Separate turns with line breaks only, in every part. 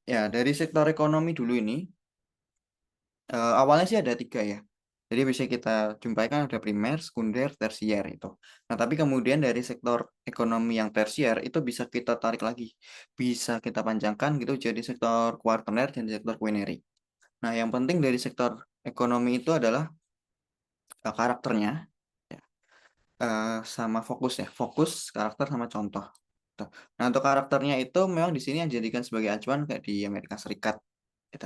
Ya, dari sektor ekonomi dulu ini, awalnya sih ada 3 ya. Jadi bisa kita jumpai kan ada primer, sekunder, tersier itu. Nah, tapi kemudian dari sektor ekonomi yang tersier itu bisa kita tarik lagi. Bisa kita panjangkan gitu jadi sektor kuartener dan sektor quinary. Nah, yang penting dari sektor ekonomi itu adalah karakternya, ya, sama fokus ya, fokus, karakter sama contoh. Tuh. Nah, untuk karakternya itu memang di sini yang dijadikan sebagai acuan kayak di Amerika Serikat, gitu.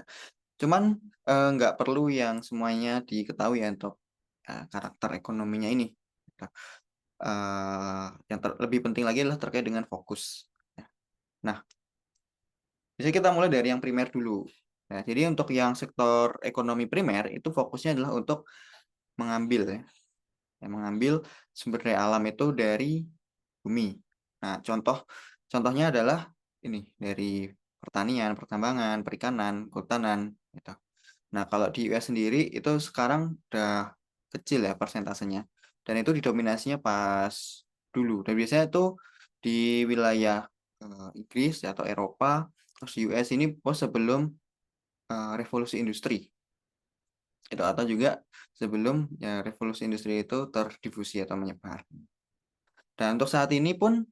Cuman nggak perlu yang semuanya diketahui ya untuk karakter ekonominya ini. Gitu. Yang lebih penting lagi adalah terkait dengan fokus. Ya. Nah, bisa kita mulai dari yang primer dulu. Nah, jadi untuk yang sektor ekonomi primer itu fokusnya adalah untuk mengambil ya, mengambil sumber daya alam itu dari bumi. Nah, contohnya adalah ini dari pertanian, pertambangan, perikanan, kehutanan, gitu. Nah, kalau di US sendiri itu sekarang udah kecil ya persentasenya. Dan itu didominasinya pas dulu. Dan biasanya itu di wilayah Inggris atau Eropa, terus US ini pas sebelum revolusi industri. Itu atau juga sebelum ya revolusi industri itu terdifusi atau menyebar. Dan untuk saat ini pun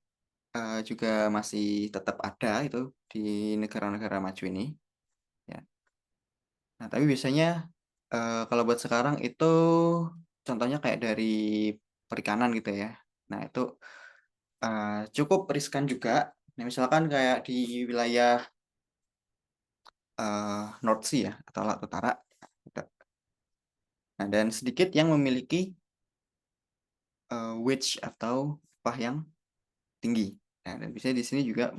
juga masih tetap ada itu di negara-negara maju ini. Ya. Nah, tapi biasanya kalau buat sekarang itu contohnya kayak dari perikanan gitu ya. Nah, itu cukup riskan juga. Nah, misalkan kayak di wilayah North Sea ya, atau Laut Utara. Gitu. Nah, dan sedikit yang memiliki wage atau upah yang tinggi. Nah, dan biasanya di sini juga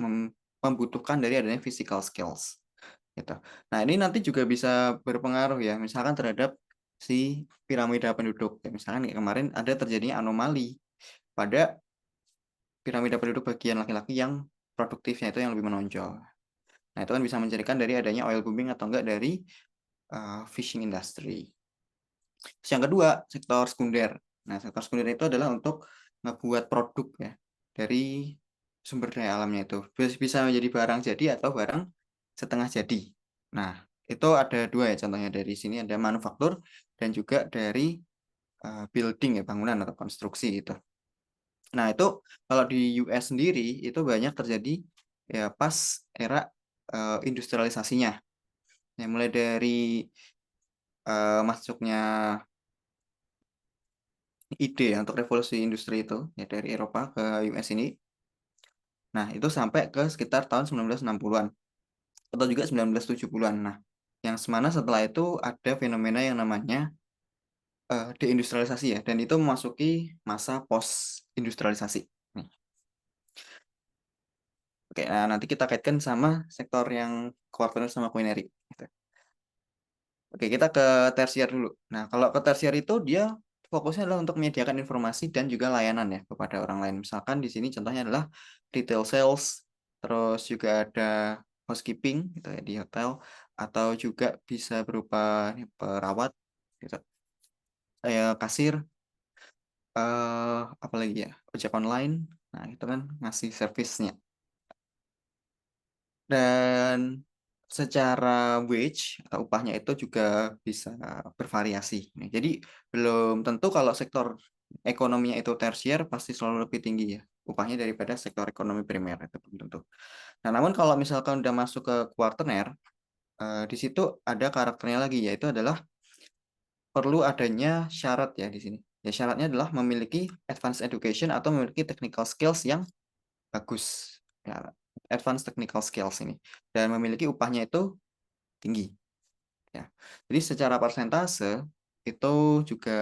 membutuhkan dari adanya physical skills. Gitu. Nah, ini nanti juga bisa berpengaruh ya, misalkan terhadap si piramida penduduk. Ya, misalkan kayak kemarin ada terjadinya anomali pada piramida penduduk bagian laki-laki yang produktifnya itu yang lebih menonjol. Nah, itu kan bisa mencirikan dari adanya oil booming atau enggak dari fishing industry. Terus yang kedua, sektor sekunder. Nah, sektor sekunder itu adalah untuk ngebuat produk ya dari sumber daya alamnya itu. Bisa menjadi barang jadi atau barang setengah jadi. Nah, itu ada 2 ya contohnya dari sini ada manufaktur dan juga dari building ya, bangunan atau konstruksi gitu. Nah, itu kalau di US sendiri itu banyak terjadi ya pas era industrialisasinya. Ya, mulai dari masuknya ide ya untuk revolusi industri itu ya dari Eropa ke US ini. Nah, itu sampai ke sekitar tahun 1960-an atau juga 1970-an. Nah, yang semana setelah itu ada fenomena yang namanya deindustrialisasi ya, dan itu memasuki masa post industrialisasi. Nih. Oke, nah nanti kita kaitkan sama sektor yang kuarter sama quinary. Gitu. Oke, kita ke tersier dulu. Nah, kalau ke tersier itu dia fokusnya adalah untuk menyediakan informasi dan juga layanan ya kepada orang lain. Misalkan di sini contohnya adalah retail sales, terus juga ada housekeeping gitu ya di hotel, atau juga bisa berupa perawat, gitu, kasir, apalagi ya ojek online. Nah, itu kan ngasih servisnya. Dan secara wage atau upahnya itu juga bisa bervariasi. Nah, jadi belum tentu kalau sektor ekonominya itu tersier pasti selalu lebih tinggi ya upahnya daripada sektor ekonomi primer itu belum tentu. Nah, namun kalau misalkan udah masuk ke kuartener, di situ ada karakternya lagi yaitu adalah perlu adanya syarat ya di sini. Ya syaratnya adalah memiliki advanced education atau memiliki technical skills yang bagus. Ya, advanced technical skills ini dan memiliki upahnya itu tinggi ya. Jadi secara persentase itu juga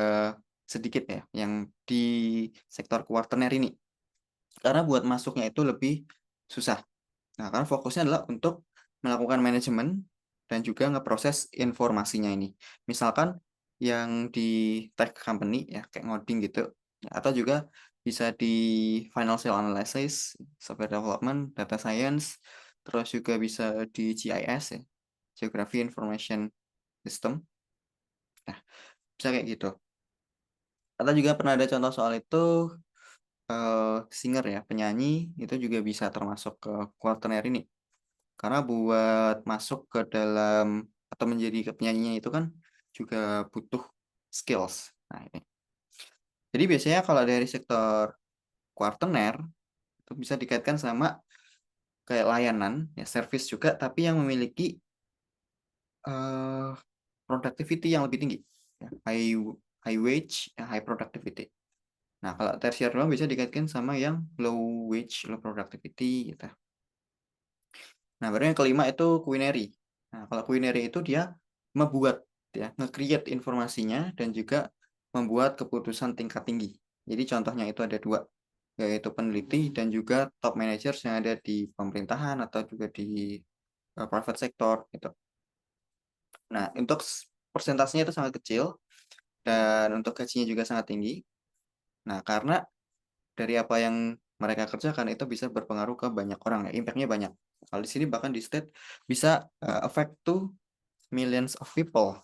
sedikit ya yang di sektor kuartener ini. Karena buat masuknya itu lebih susah. Nah, karena fokusnya adalah untuk melakukan manajemen dan juga ngeproses informasinya ini. Misalkan yang di tech company ya kayak ngoding gitu atau juga bisa di financial analysis, software development, data science, terus juga bisa di GIS ya, Geography Information System. Nah, bisa kayak gitu. Atau juga pernah ada contoh soal itu singer ya, penyanyi itu juga bisa termasuk ke kuartener ini. Karena buat masuk ke dalam atau menjadi penyanyinya itu kan juga butuh skills. Nah, ini. Jadi biasanya kalau dari sektor kuartener itu bisa dikaitkan sama kayak layanan, ya service juga, tapi yang memiliki eh, productivity yang lebih tinggi. Ya, high wage, ya, high productivity. Nah, kalau tersier doang bisa dikaitkan sama yang low wage, low productivity gitu. Nah, baru yang kelima itu culinary. Nah, kalau culinary itu dia membuat, ya, nge-create informasinya dan juga membuat keputusan tingkat tinggi. Jadi contohnya itu ada dua, yaitu peneliti dan juga top managers yang ada di pemerintahan atau juga di private sector gitu. Nah, untuk persentasenya itu sangat kecil dan untuk gajinya juga sangat tinggi. Nah, karena dari apa yang mereka kerjakan itu bisa berpengaruh ke banyak orang ya, impact-nya banyak. Kalau di sini bahkan di state bisa affect to millions of people,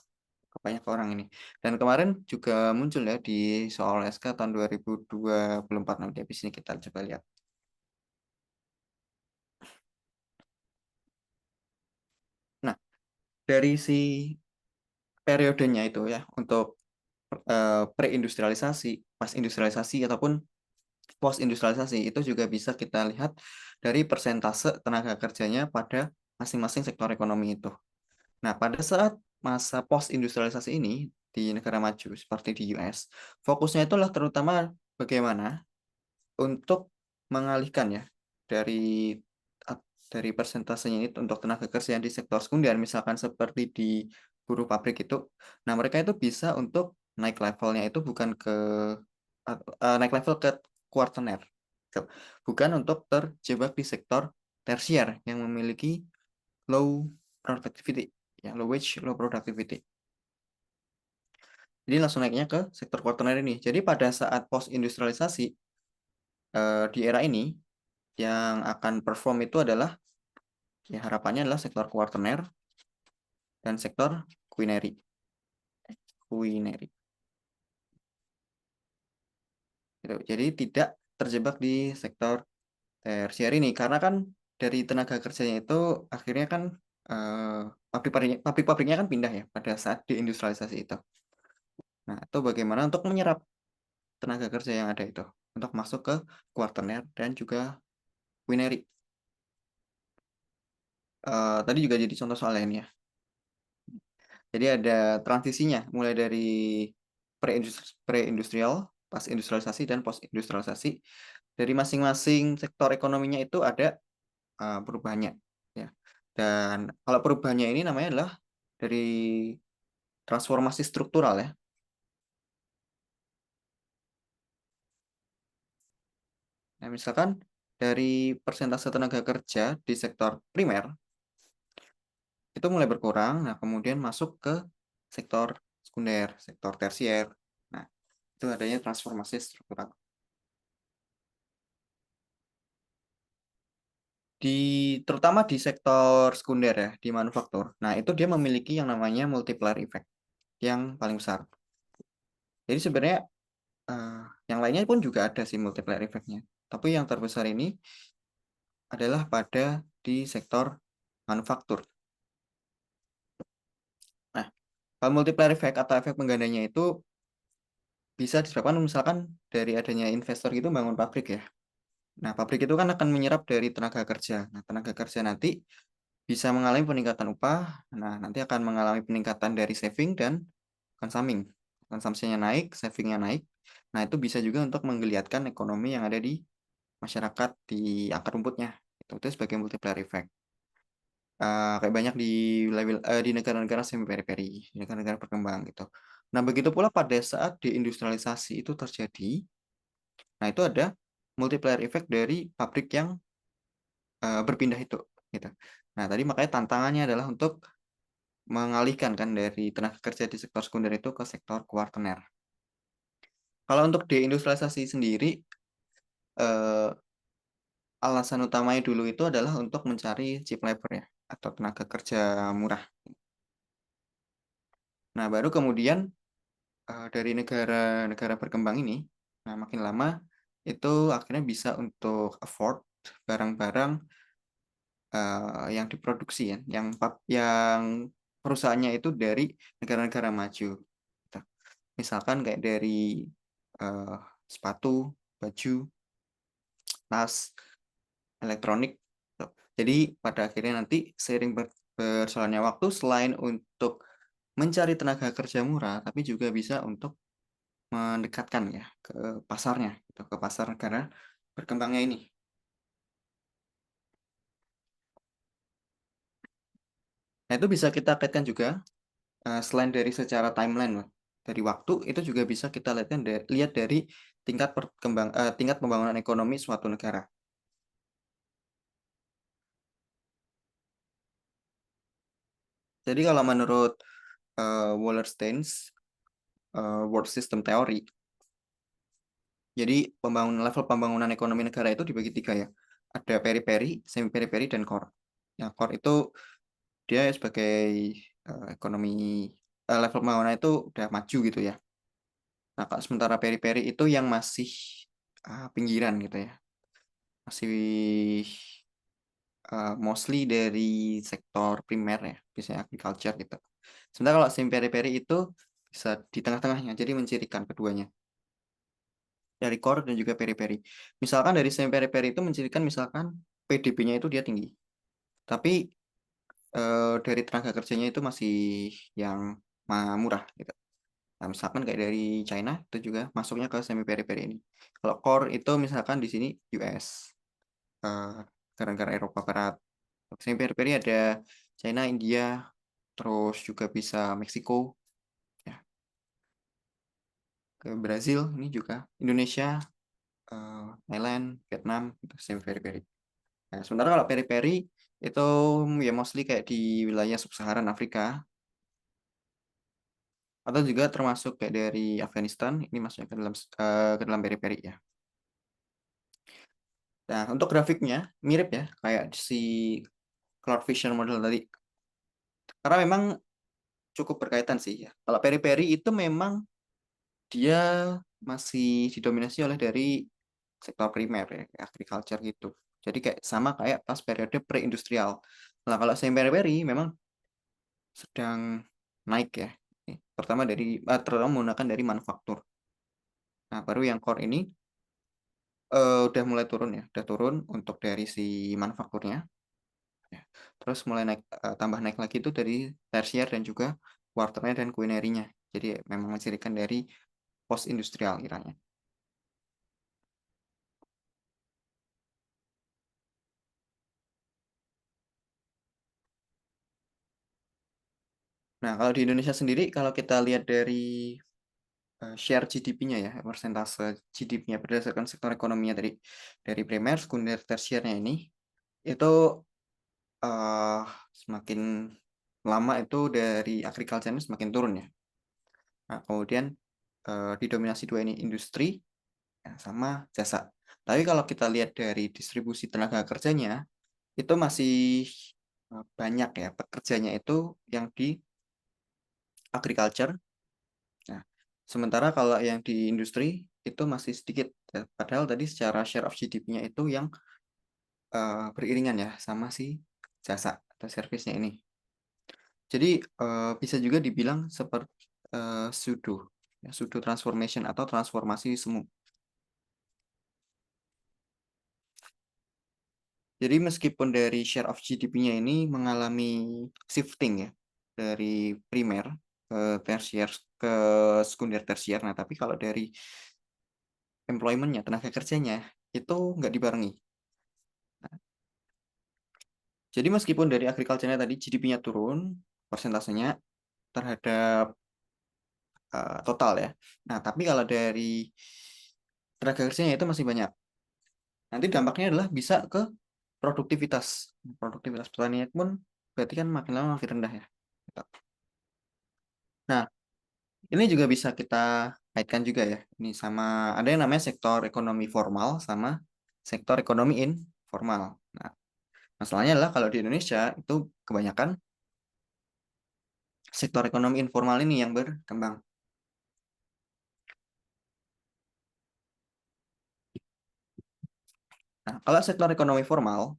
ke banyak orang ini. Dan kemarin juga muncul ya di soal SK tahun 2024, nanti di sini kita coba lihat. Nah, dari si periodenya itu ya untuk pre-industrialisasi, pas industrialisasi ataupun post industrialisasi itu juga bisa kita lihat dari persentase tenaga kerjanya pada masing-masing sektor ekonomi itu. Nah, pada saat masa post-industrialisasi ini di negara maju seperti di US, fokusnya itulah terutama bagaimana untuk mengalihkan ya dari dari persentasenya ini untuk tenaga kerja yang di sektor sekunder, misalkan seperti di buruh pabrik itu. Nah, mereka itu bisa untuk naik levelnya itu bukan ke naik level ke kuartener. Gitu. Bukan untuk terjebak di sektor tersier yang memiliki low productivity, ya low wage, low productivity. Jadi langsung naiknya ke sektor kuartener ini. Jadi pada saat post industrialisasi di era ini yang akan perform itu adalah, ya harapannya adalah sektor kuartener dan sektor culinary. Culinary. Gitu. Jadi tidak terjebak di sektor tersier ini karena kan dari tenaga kerjanya itu akhirnya kan eh, pabrik-pabriknya kan pindah ya pada saat deindustrialisasi itu. Nah, itu bagaimana untuk menyerap tenaga kerja yang ada itu untuk masuk ke kuartener dan juga winery. Tadi juga jadi contoh soal lain ya. Jadi ada transisinya mulai dari pre-industrial, pas industrialisasi dan post industrialisasi. Dari masing-masing sektor ekonominya itu ada perubahannya ya. Dan kalau perubahannya ini namanya adalah dari transformasi struktural ya. Nah, misalkan dari persentase tenaga kerja di sektor primer itu mulai berkurang, nah kemudian masuk ke sektor sekunder, sektor tersier. Nah, itu adanya transformasi struktural. Di terutama di sektor sekunder ya, di manufaktur. Nah, itu dia memiliki yang namanya multiplier effect yang paling besar. Jadi sebenarnya eh, yang lainnya pun juga ada sih multiplier effect-nya. Tapi yang terbesar ini adalah pada di sektor manufaktur. Nah, kalau multiplier effect atau efek penggandanya itu bisa disebabkan misalkan dari adanya investor gitu bangun pabrik ya. Nah, pabrik itu kan akan menyerap dari tenaga kerja. Nah, tenaga kerja nanti bisa mengalami peningkatan upah. Nah, nanti akan mengalami peningkatan dari saving dan consuming. Konsumsinya naik, savingnya naik. Nah, itu bisa juga untuk menggeliatkan ekonomi yang ada di masyarakat di akar rumputnya. Itu sebagai multiplier effect. Kayak banyak di level di negara-negara semi periferi, di negara-negara berkembang gitu. Nah, begitu pula pada saat deindustrialisasi itu terjadi, nah itu ada multiplier effect dari pabrik yang berpindah itu gitu. Nah, tadi makanya tantangannya adalah untuk mengalihkan kan dari tenaga kerja di sektor sekunder itu ke sektor kuartener. Kalau untuk deindustrialisasi sendiri, eh, alasan utamanya dulu itu adalah untuk mencari cheap labor ya, atau tenaga kerja murah. Nah, baru kemudian dari negara-negara berkembang ini, nah makin lama itu akhirnya bisa untuk afford barang-barang yang diproduksi ya, yang perusahaannya itu dari negara-negara maju. Gitu. Misalkan kayak dari eh, sepatu, baju, tas, elektronik. Gitu. Jadi pada akhirnya nanti seiring berjalannya waktu, selain untuk mencari tenaga kerja murah, tapi juga bisa untuk mendekatkan ya ke pasarnya, gitu, ke pasar negara berkembangnya ini. Nah, itu bisa kita kaitkan juga selain dari secara timeline, Mas. Dari waktu itu juga bisa kita lihat dari tingkat pembangunan ekonomi suatu negara. Jadi kalau menurut Wallerstein's World System Theory, jadi level pembangunan ekonomi negara itu dibagi tiga ya. Ada periphery, semi periphery, dan core. Ya, core itu dia sebagai ekonomi level pembangunan itu udah maju gitu ya. Nah, kalau sementara peri-peri itu yang masih pinggiran gitu ya. Masih mostly dari sektor primer ya, biasanya agriculture gitu. Sementara kalau semi peri-peri itu bisa di tengah-tengahnya, jadi mencirikan keduanya. Dari core dan juga peri-peri. Misalkan dari semi peri-peri itu mencirikan misalkan PDB-nya itu dia tinggi. Tapi dari tenaga kerjanya itu masih yang murah gitu. Nah, misalkan kayak dari China itu juga masuknya ke semi periphery ini. Kalau core itu misalkan di sini US, eh, negara-negara Eropa Barat. Semi periphery ada China, India, terus juga bisa Meksiko, ya, ke Brazil ini juga, Indonesia, Thailand, Vietnam, itu semi periphery. Nah, sementara kalau periphery itu ya mostly kayak di wilayah sub-Saharan Afrika atau juga termasuk kayak dari Afghanistan ini masuknya ke dalam periphery ya. Nah, untuk grafiknya mirip ya kayak si Cloud Vision model tadi. Karena memang cukup berkaitan sih ya. Kalau peri-peri itu memang dia masih didominasi oleh dari sektor primer ya, kayak agriculture gitu. Jadi kayak sama kayak pas periode pre-industrial. Nah, kalau semi peri-peri memang sedang naik ya. Terutama menggunakan dari manufaktur. Nah, baru yang core ini udah mulai turun ya, udah turun untuk dari si manufakturnya. Ya. Terus mulai tambah naik lagi itu dari tersier dan juga quarternya dan kuinerinya. Jadi memang mencirikan dari post industrial kiranya. Nah, kalau di Indonesia sendiri, kalau kita lihat dari share GDP-nya ya, persentase GDP-nya berdasarkan sektor ekonominya dari primer, sekunder, tersiernya ini, itu eh, semakin lama itu dari agriculture ini semakin turun ya. Nah, kemudian didominasi dua ini industri ya, sama jasa. Tapi kalau kita lihat dari distribusi tenaga kerjanya, itu masih banyak ya pekerjanya itu yang di agriculture. Nah, sementara kalau yang di industri itu masih sedikit. Ya. Padahal tadi secara share of GDP-nya itu yang beriringan ya sama si jasa atau servisnya ini. Jadi bisa juga dibilang seperti pseudo, ya, pseudo transformation atau transformasi semu. Jadi meskipun dari share of GDP-nya ini mengalami shifting ya dari primer ke tersier ke sekunder tersier. Nah, tapi kalau dari employment-nya, tenaga kerjanya itu nggak dibarengi. Jadi meskipun dari agriculture-nya tadi GDP-nya turun, persentasenya terhadap total ya. Nah, tapi kalau dari tenaga kerjanya itu masih banyak. Nanti dampaknya adalah bisa ke produktivitas. Produktivitas petani pun berarti kan makin lama makin rendah ya. Gitu. Nah, ini juga bisa kita kaitkan juga ya. Ini sama ada yang namanya sektor ekonomi formal sama sektor ekonomi informal. Nah, masalahnya adalah kalau di Indonesia itu kebanyakan sektor ekonomi informal ini yang berkembang. Nah, kalau sektor ekonomi formal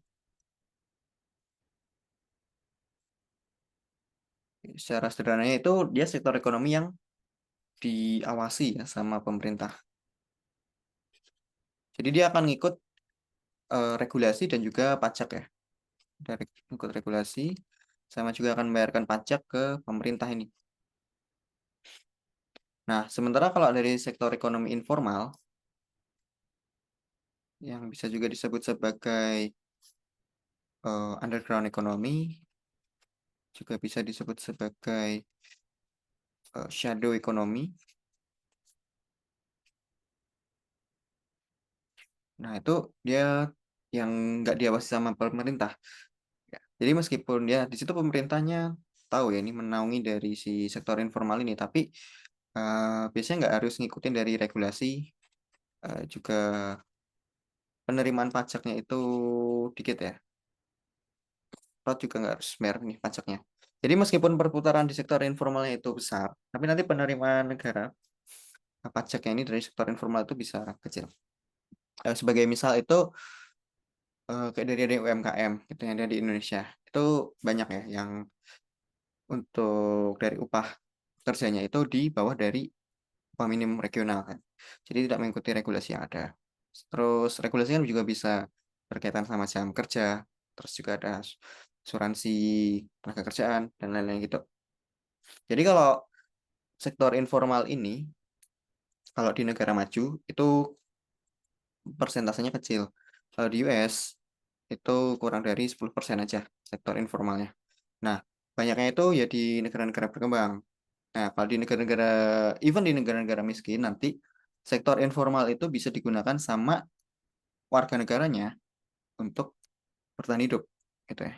Secara sederhananya itu dia sektor ekonomi yang diawasi ya sama pemerintah. Jadi dia akan ngikut regulasi dan juga pajak ya. Dari ikut regulasi sama juga akan membayarkan pajak ke pemerintah ini. Nah, sementara kalau dari sektor ekonomi informal yang bisa juga disebut sebagai underground economy, juga bisa disebut sebagai shadow economy. Nah, itu dia yang nggak diawasi sama pemerintah. Ya. Jadi meskipun dia di situ pemerintahnya tahu ya ini menaungi dari si sektor informal ini, tapi biasanya nggak harus ngikutin dari regulasi, juga penerimaan pajaknya itu dikit ya. Kalau juga nggak harus bayar nih pajaknya. Jadi meskipun perputaran di sektor informalnya itu besar, tapi nanti penerimaan negara pajaknya ini dari sektor informal itu bisa kecil. Sebagai misal itu kayak dari UMKM gitu yang ada di Indonesia itu banyak ya yang untuk dari upah kerjanya itu di bawah dari upah minimum regional kan. Jadi tidak mengikuti regulasi yang ada. Terus regulasinya juga bisa berkaitan sama jam kerja, terus juga ada asuransi tenaga kerjaan dan lain-lain gitu. Jadi kalau sektor informal ini kalau di negara maju itu persentasenya kecil. Kalau di US itu kurang dari 10% aja sektor informalnya. Nah, banyaknya itu ya di negara-negara berkembang. Nah, kalau di negara-negara, even di negara-negara miskin, nanti sektor informal itu bisa digunakan sama warga negaranya untuk bertahan hidup, gitu ya.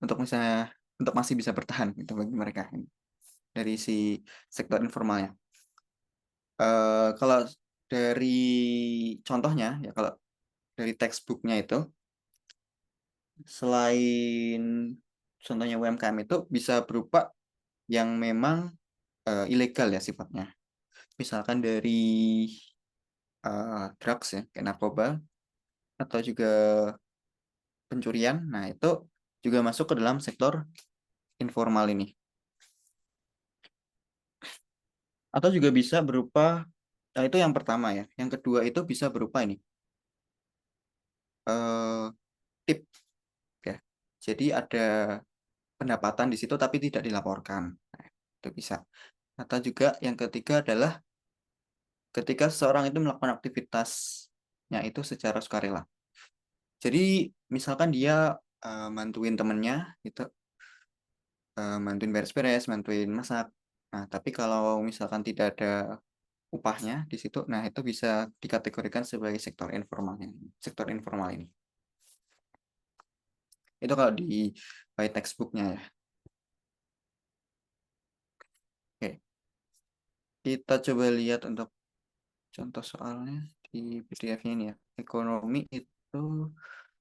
Untuk misalnya, untuk masih bisa bertahan, gitu bagi mereka dari si sektor informalnya. Kalau dari contohnya, ya kalau dari textbooknya itu, selain contohnya UMKM itu bisa berupa yang memang ilegal ya sifatnya. Misalkan dari drugs ya, kayak narkoba, atau juga pencurian. Nah, itu juga masuk ke dalam sektor informal ini. Atau juga bisa berupa, nah itu yang pertama ya. Yang kedua itu bisa berupa ini, eh, tip ya. Jadi ada pendapatan di situ tapi tidak dilaporkan. Nah, itu bisa. Atau juga yang ketiga adalah ketika seseorang itu melakukan aktivitasnya itu secara sukarela. Jadi misalkan dia bantuin temennya gitu, bantuin beres-beres, bantuin masak. Nah, tapi kalau misalkan tidak ada upahnya di situ, nah itu bisa dikategorikan sebagai sektor informal ini. Itu kalau di by textbooknya ya. Oke, kita coba lihat untuk contoh soalnya di PDF-nya ini ya. Ekonomi itu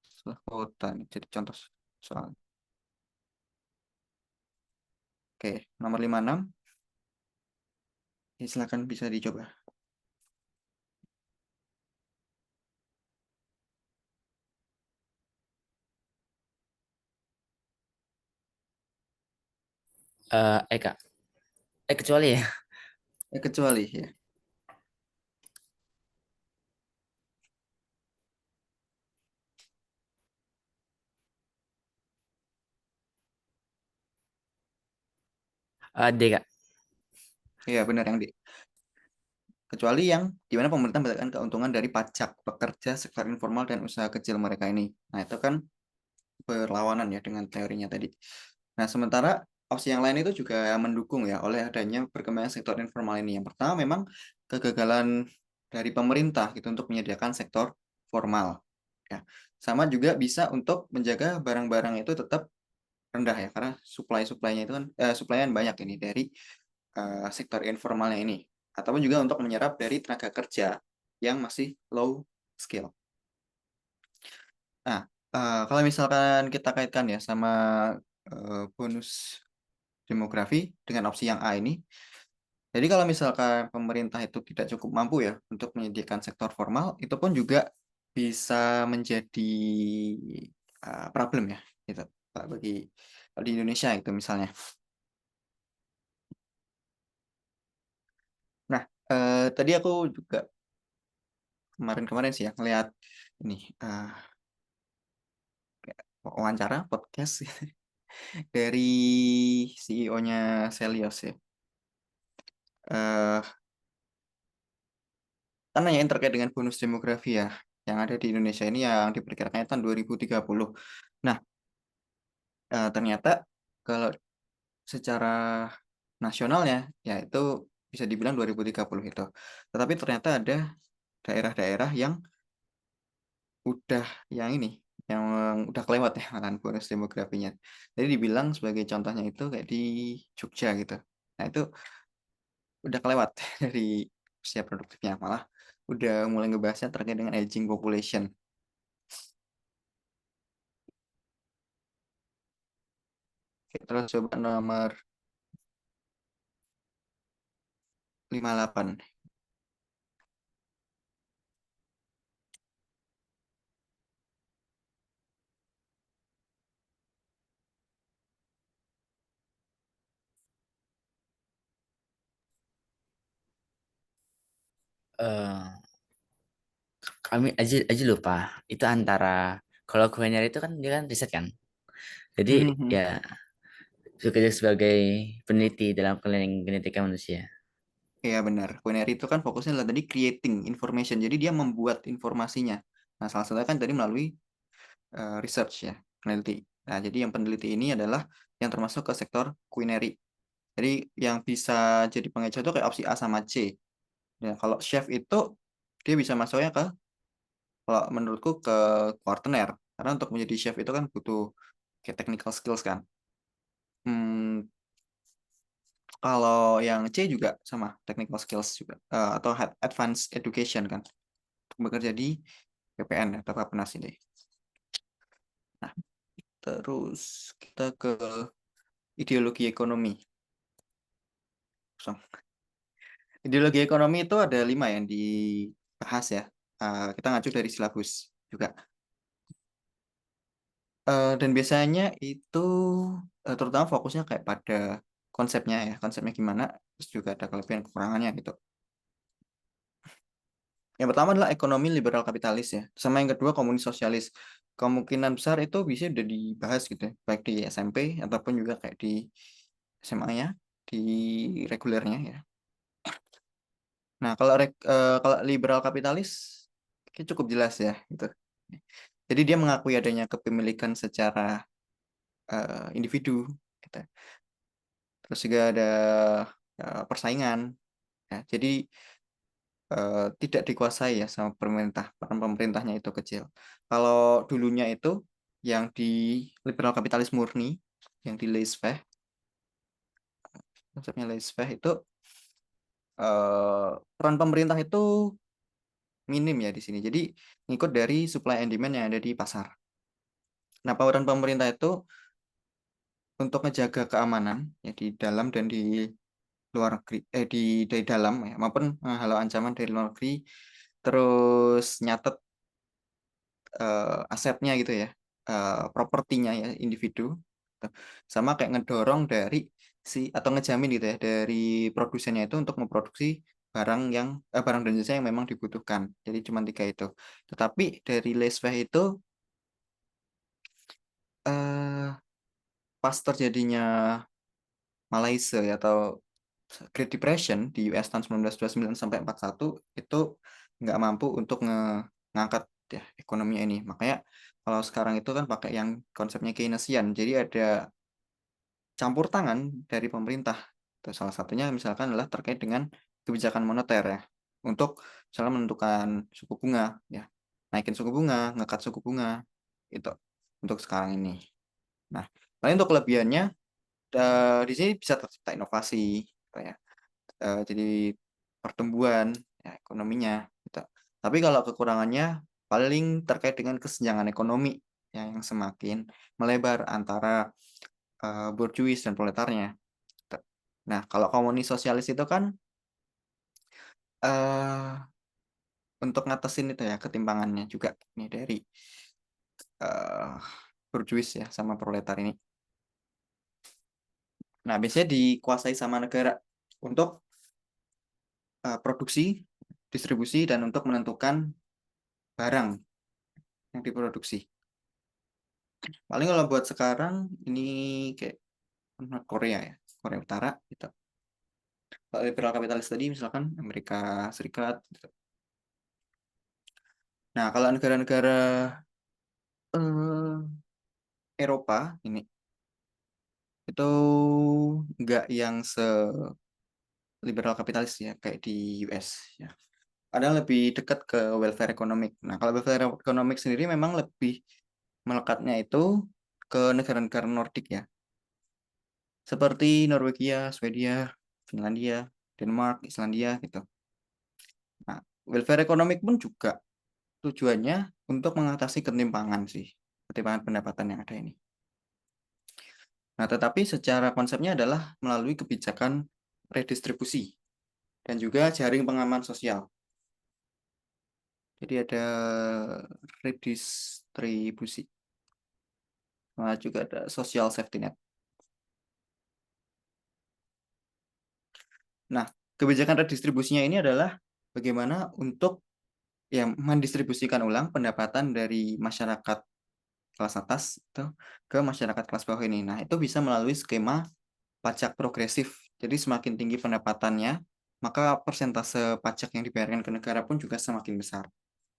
setelah kota nih, jadi contoh soal. Oke, nomor 56. Ya, silakan bisa dicoba.
Kak, kecuali ya.
Kecuali ya.
D Kak.
Iya benar yang di. Kecuali yang di mana pemerintah mendapatkan keuntungan dari pajak pekerja sektor informal dan usaha kecil mereka ini. Nah, itu kan berlawanan ya dengan teorinya tadi. Nah, sementara opsi yang lain itu juga mendukung ya oleh adanya perkembangan sektor informal ini. Yang pertama memang kegagalan dari pemerintah gitu untuk menyediakan sektor formal. Ya. Sama juga bisa untuk menjaga barang-barang itu tetap rendah ya karena supply-supply-nya itu kan supply-nya banyak ini dari sektor informalnya ini. Ataupun juga untuk menyerap dari tenaga kerja yang masih low skill. Nah, kalau misalkan kita kaitkan ya sama bonus demografi dengan opsi yang A ini, jadi kalau misalkan pemerintah itu tidak cukup mampu ya untuk menyediakan sektor formal, itu pun juga bisa menjadi problem ya, gitu. bagi di Indonesia itu misalnya. Nah, tadi aku juga kemarin-kemarin sih ya ngelihat ini wawancara podcast dari CEO-nya Selios ya. Eh, kan nanyain terkait dengan bonus demografi ya, yang ada di Indonesia ini yang diperkirakan tahun 2030. Nah, ternyata kalau secara nasionalnya ya itu bisa dibilang 2030 itu. Tetapi ternyata ada daerah-daerah yang udah yang ini, yang udah kelewat ya malahan bonus demografinya. Jadi dibilang sebagai contohnya itu kayak di Jogja gitu. Nah itu udah kelewat dari usia produktifnya, malah udah mulai ngebahasnya terkait dengan aging population. Oke, terus coba nomor 58.
Eh, kami aja lupa. Itu antara kalau kuener itu kan dia kan riset kan. Jadi ya bekerja sebagai peneliti dalam klinik genetika manusia.
Iya benar. Quinary itu kan fokusnya adalah tadi creating information. Jadi dia membuat informasinya. Nah, salah satunya kan tadi melalui research ya, peneliti. Nah, jadi yang peneliti ini adalah yang termasuk ke sektor culinary. Jadi yang bisa jadi pengecer itu kayak opsi A sama C. Ya, kalau chef itu dia bisa masuknya ke, kalau menurutku ke partner. Karena untuk menjadi chef itu kan butuh kayak technical skills kan. Hmm, kalau yang C juga sama technical skills juga, atau advanced education kan. Untuk bekerja di PPN atau Bappenas ini. Nah, terus kita ke ideologi ekonomi. So, ideologi ekonomi itu ada 5 yang dibahas ya. Kita ngacu dari silabus juga. Dan biasanya itu terutama fokusnya kayak pada konsepnya ya, konsepnya gimana, terus juga ada kelebihan kekurangannya gitu. Yang pertama adalah ekonomi liberal kapitalis ya, sama yang kedua komunis sosialis. Kemungkinan besar itu bisa udah dibahas gitu ya, baik di SMP ataupun juga kayak di SMA-nya, di regulernya ya. Nah, kalau liberal kapitalis kayak cukup jelas ya gitu. Jadi dia mengakui adanya kepemilikan secara individu gitu. Terus juga ada persaingan ya. Jadi tidak dikuasai ya sama pemerintah. Peran pemerintahnya itu kecil. Kalau dulunya itu yang di liberal kapitalis murni, yang di laissez-faire, konsepnya laissez-faire itu peran pemerintah itu minim ya di sini. Jadi ngikut dari supply and demand yang ada di pasar. Nah, peran pemerintah itu untuk menjaga keamanan ya di dalam dan di luar negeri, dari dalam ya, maupun menghalau ancaman dari luar negeri, terus nyatet asetnya gitu ya, propertinya ya individu, sama kayak ngedorong dari atau ngejamin gitu ya dari produsennya itu untuk memproduksi barang dan jasa yang memang dibutuhkan. Jadi cuma tiga itu. Tetapi dari Laissez itu eh, pas terjadinya Malaysia ya, atau Great Depression di US tahun 1929 sampai 41 itu nggak mampu untuk ngangkat ya ekonominya ini. Makanya kalau sekarang itu kan pakai yang konsepnya Keynesian. Jadi ada campur tangan dari pemerintah. Terus salah satunya misalkan adalah terkait dengan kebijakan moneter ya. Untuk misalnya menentukan suku bunga ya. Naikin suku bunga, ngekat suku bunga itu untuk sekarang ini. Nah, lain untuk kelebihannya di sini bisa tercipta inovasi gitu ya. Jadi pertumbuhan ya, ekonominya gitu. Tapi kalau kekurangannya paling terkait dengan kesenjangan ekonomi ya, yang semakin melebar antara borjuis dan proletarnya. Gitu. Nah, kalau komunis sosialis itu kan eh untuk ngatasin itu ya ketimpangannya juga nih dari borjuis ya sama proletar ini. Nah, biasanya dikuasai sama negara untuk produksi, distribusi, dan untuk menentukan barang yang diproduksi. Paling kalau buat sekarang ini kayak Korea ya, Korea Utara gitu. Kalau liberal kapitalis tadi misalkan Amerika Serikat gitu. Nah, kalau negara-negara eh, Eropa ini itu nggak yang se-liberal kapitalis ya kayak di US ya. Ada lebih dekat ke welfare economic. Nah, kalau welfare economic sendiri memang lebih melekatnya itu ke negara-negara Nordik ya, seperti Norwegia, Swedia, Finlandia, Denmark, Islandia gitu. Nah, welfare economic pun juga tujuannya untuk mengatasi ketimpangan sih, ketimpangan pendapatan yang ada ini. Nah, tetapi secara konsepnya adalah melalui kebijakan redistribusi dan juga jaring pengaman sosial. Jadi ada redistribusi, nah, juga ada social safety net. Nah, kebijakan redistribusinya ini adalah bagaimana untuk ya mendistribusikan ulang pendapatan dari masyarakat kelas atas itu ke masyarakat kelas bawah ini. Nah, itu bisa melalui skema pajak progresif. Jadi semakin tinggi pendapatannya, maka persentase pajak yang dibayarkan ke negara pun juga semakin besar.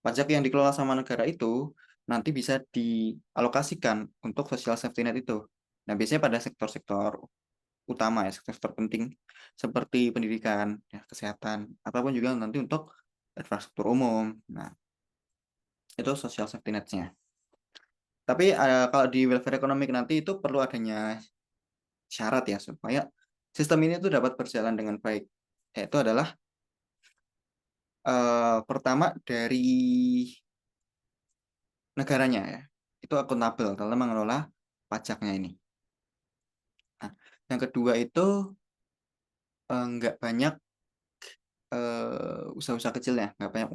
Pajak yang dikelola sama negara itu nanti bisa dialokasikan untuk social safety net itu. Nah, biasanya pada sektor-sektor utama ya, sektor penting seperti pendidikan, ya, kesehatan, ataupun juga nanti untuk infrastruktur umum. Nah, itu social safety net-nya. Tapi kalau di welfare economic nanti itu perlu adanya syarat ya supaya sistem ini tuh dapat berjalan dengan baik. Yaitu adalah pertama dari negaranya ya. Itu akuntabel dalam mengelola pajaknya ini. Nah, yang kedua itu nggak banyak usaha-usaha kecilnya, nggak banyak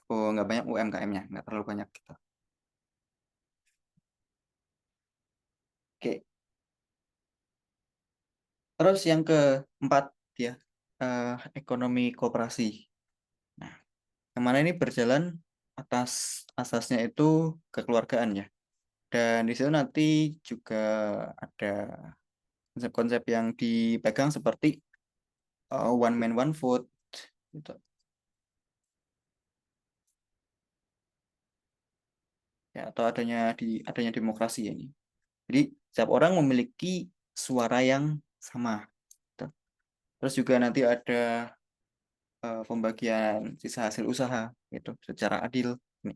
nggak banyak UMKM-nya, nggak terlalu banyak gitu. Oke, terus yang keempat ya, ekonomi koperasi. Nah, yang mana ini berjalan atas asasnya itu kekeluargaan ya. Dan di situ nanti juga ada konsep-konsep yang dipegang seperti one man one vote gitu. Ya, atau adanya demokrasi ya ini. Jadi setiap orang memiliki suara yang sama gitu. Terus juga nanti ada pembagian sisa hasil usaha gitu secara adil. Nih.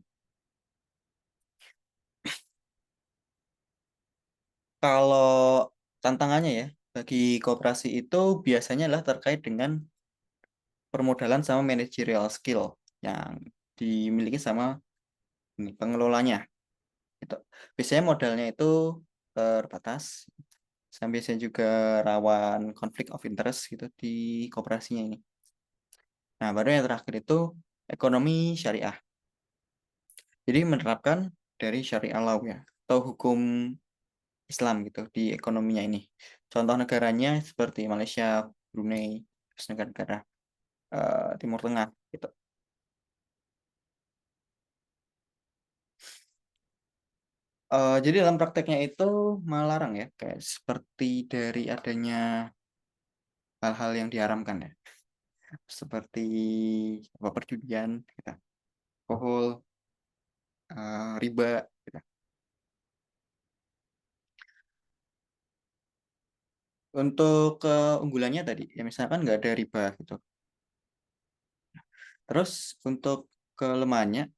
Kalau tantangannya ya bagi koperasi itu biasanya adalah terkait dengan permodalan sama managerial skill yang dimiliki sama ini, pengelolanya. Gitu. Biasanya modalnya itu terbatas. Sampai biasanya juga rawan konflik of interest gitu di koperasinya ini. Nah, baru yang terakhir itu ekonomi syariah. Jadi menerapkan dari syariah law ya, atau hukum Islam gitu di ekonominya ini. Contoh negaranya seperti Malaysia, Brunei, terus negara-negara Timur Tengah gitu. Jadi dalam prakteknya itu melarang ya, kayak seperti dari adanya hal-hal yang diharamkan ya, seperti apa perjudian, gitu, alkohol, riba, gitu. Untuk keunggulannya tadi, ya misalkan nggak ada riba gitu. Terus untuk kelemahannya,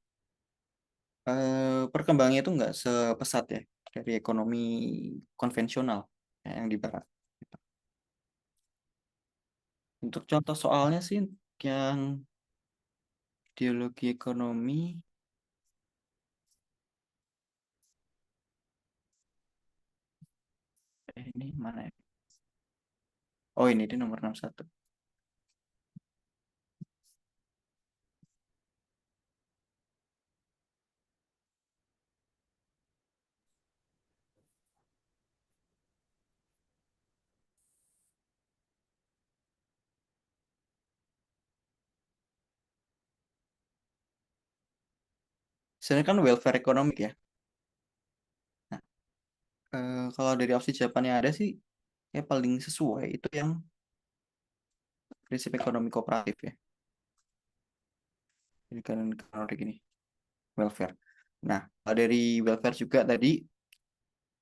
perkembangannya itu nggak sepesat ya dari ekonomi konvensional ya, yang di barat. Gitu. Untuk contoh soalnya sih yang ideologi ekonomi, ini mana ya? Oh ini di nomor 61. sebenarnya kan welfare economic ya. Nah, kalau dari opsi Jepang yang ada sih, ya paling sesuai itu yang prinsip ekonomi kooperatif ya. Jadi kan gini, welfare. Nah, kalau dari welfare juga tadi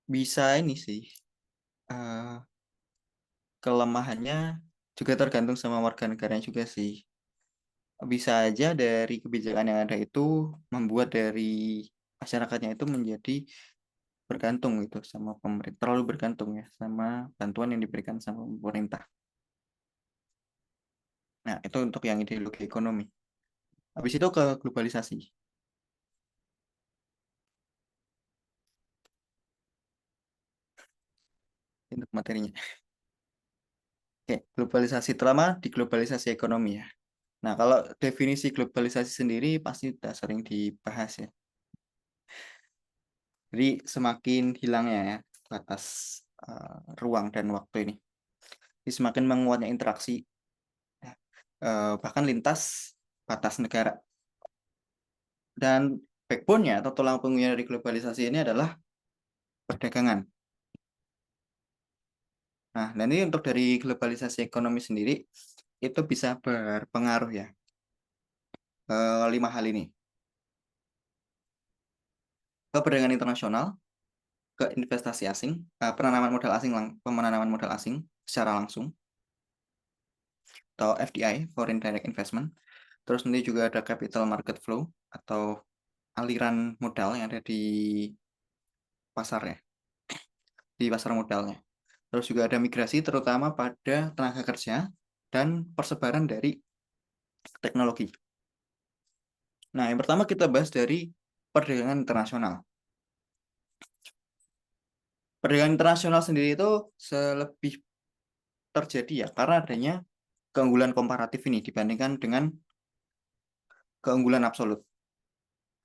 bisa ini sih, eh, kelemahannya juga tergantung sama warga negaranya juga sih. Bisa aja dari kebijakan yang ada itu membuat dari masyarakatnya itu menjadi bergantung gitu sama pemerintah, terlalu bergantung ya sama bantuan yang diberikan sama pemerintah. Nah, itu untuk yang ideologi ekonomi. Habis itu ke globalisasi untuk materinya. Oke, globalisasi terutama di globalisasi ekonomi ya. Nah, kalau definisi globalisasi sendiri pasti sudah sering dibahas ya. Jadi semakin hilangnya ya batas ruang dan waktu ini. Jadi semakin menguatnya interaksi ya, bahkan lintas batas negara. Dan backbone-nya atau tulang punggungnya dari globalisasi ini adalah perdagangan. Nah, dan ini untuk dari globalisasi ekonomi sendiri itu bisa berpengaruh ya ke 5 hal ini. Ke perdagangan internasional, ke investasi asing, penanaman modal asing secara langsung atau FDI, Foreign Direct Investment. Terus nanti juga ada capital market flow atau aliran modal yang ada pasarnya, di pasar modalnya. Terus juga ada migrasi terutama pada tenaga kerja dan persebaran dari teknologi. Nah, yang pertama kita bahas dari perdagangan internasional. Perdagangan internasional sendiri itu selebih terjadi ya karena adanya keunggulan komparatif ini dibandingkan dengan keunggulan absolut.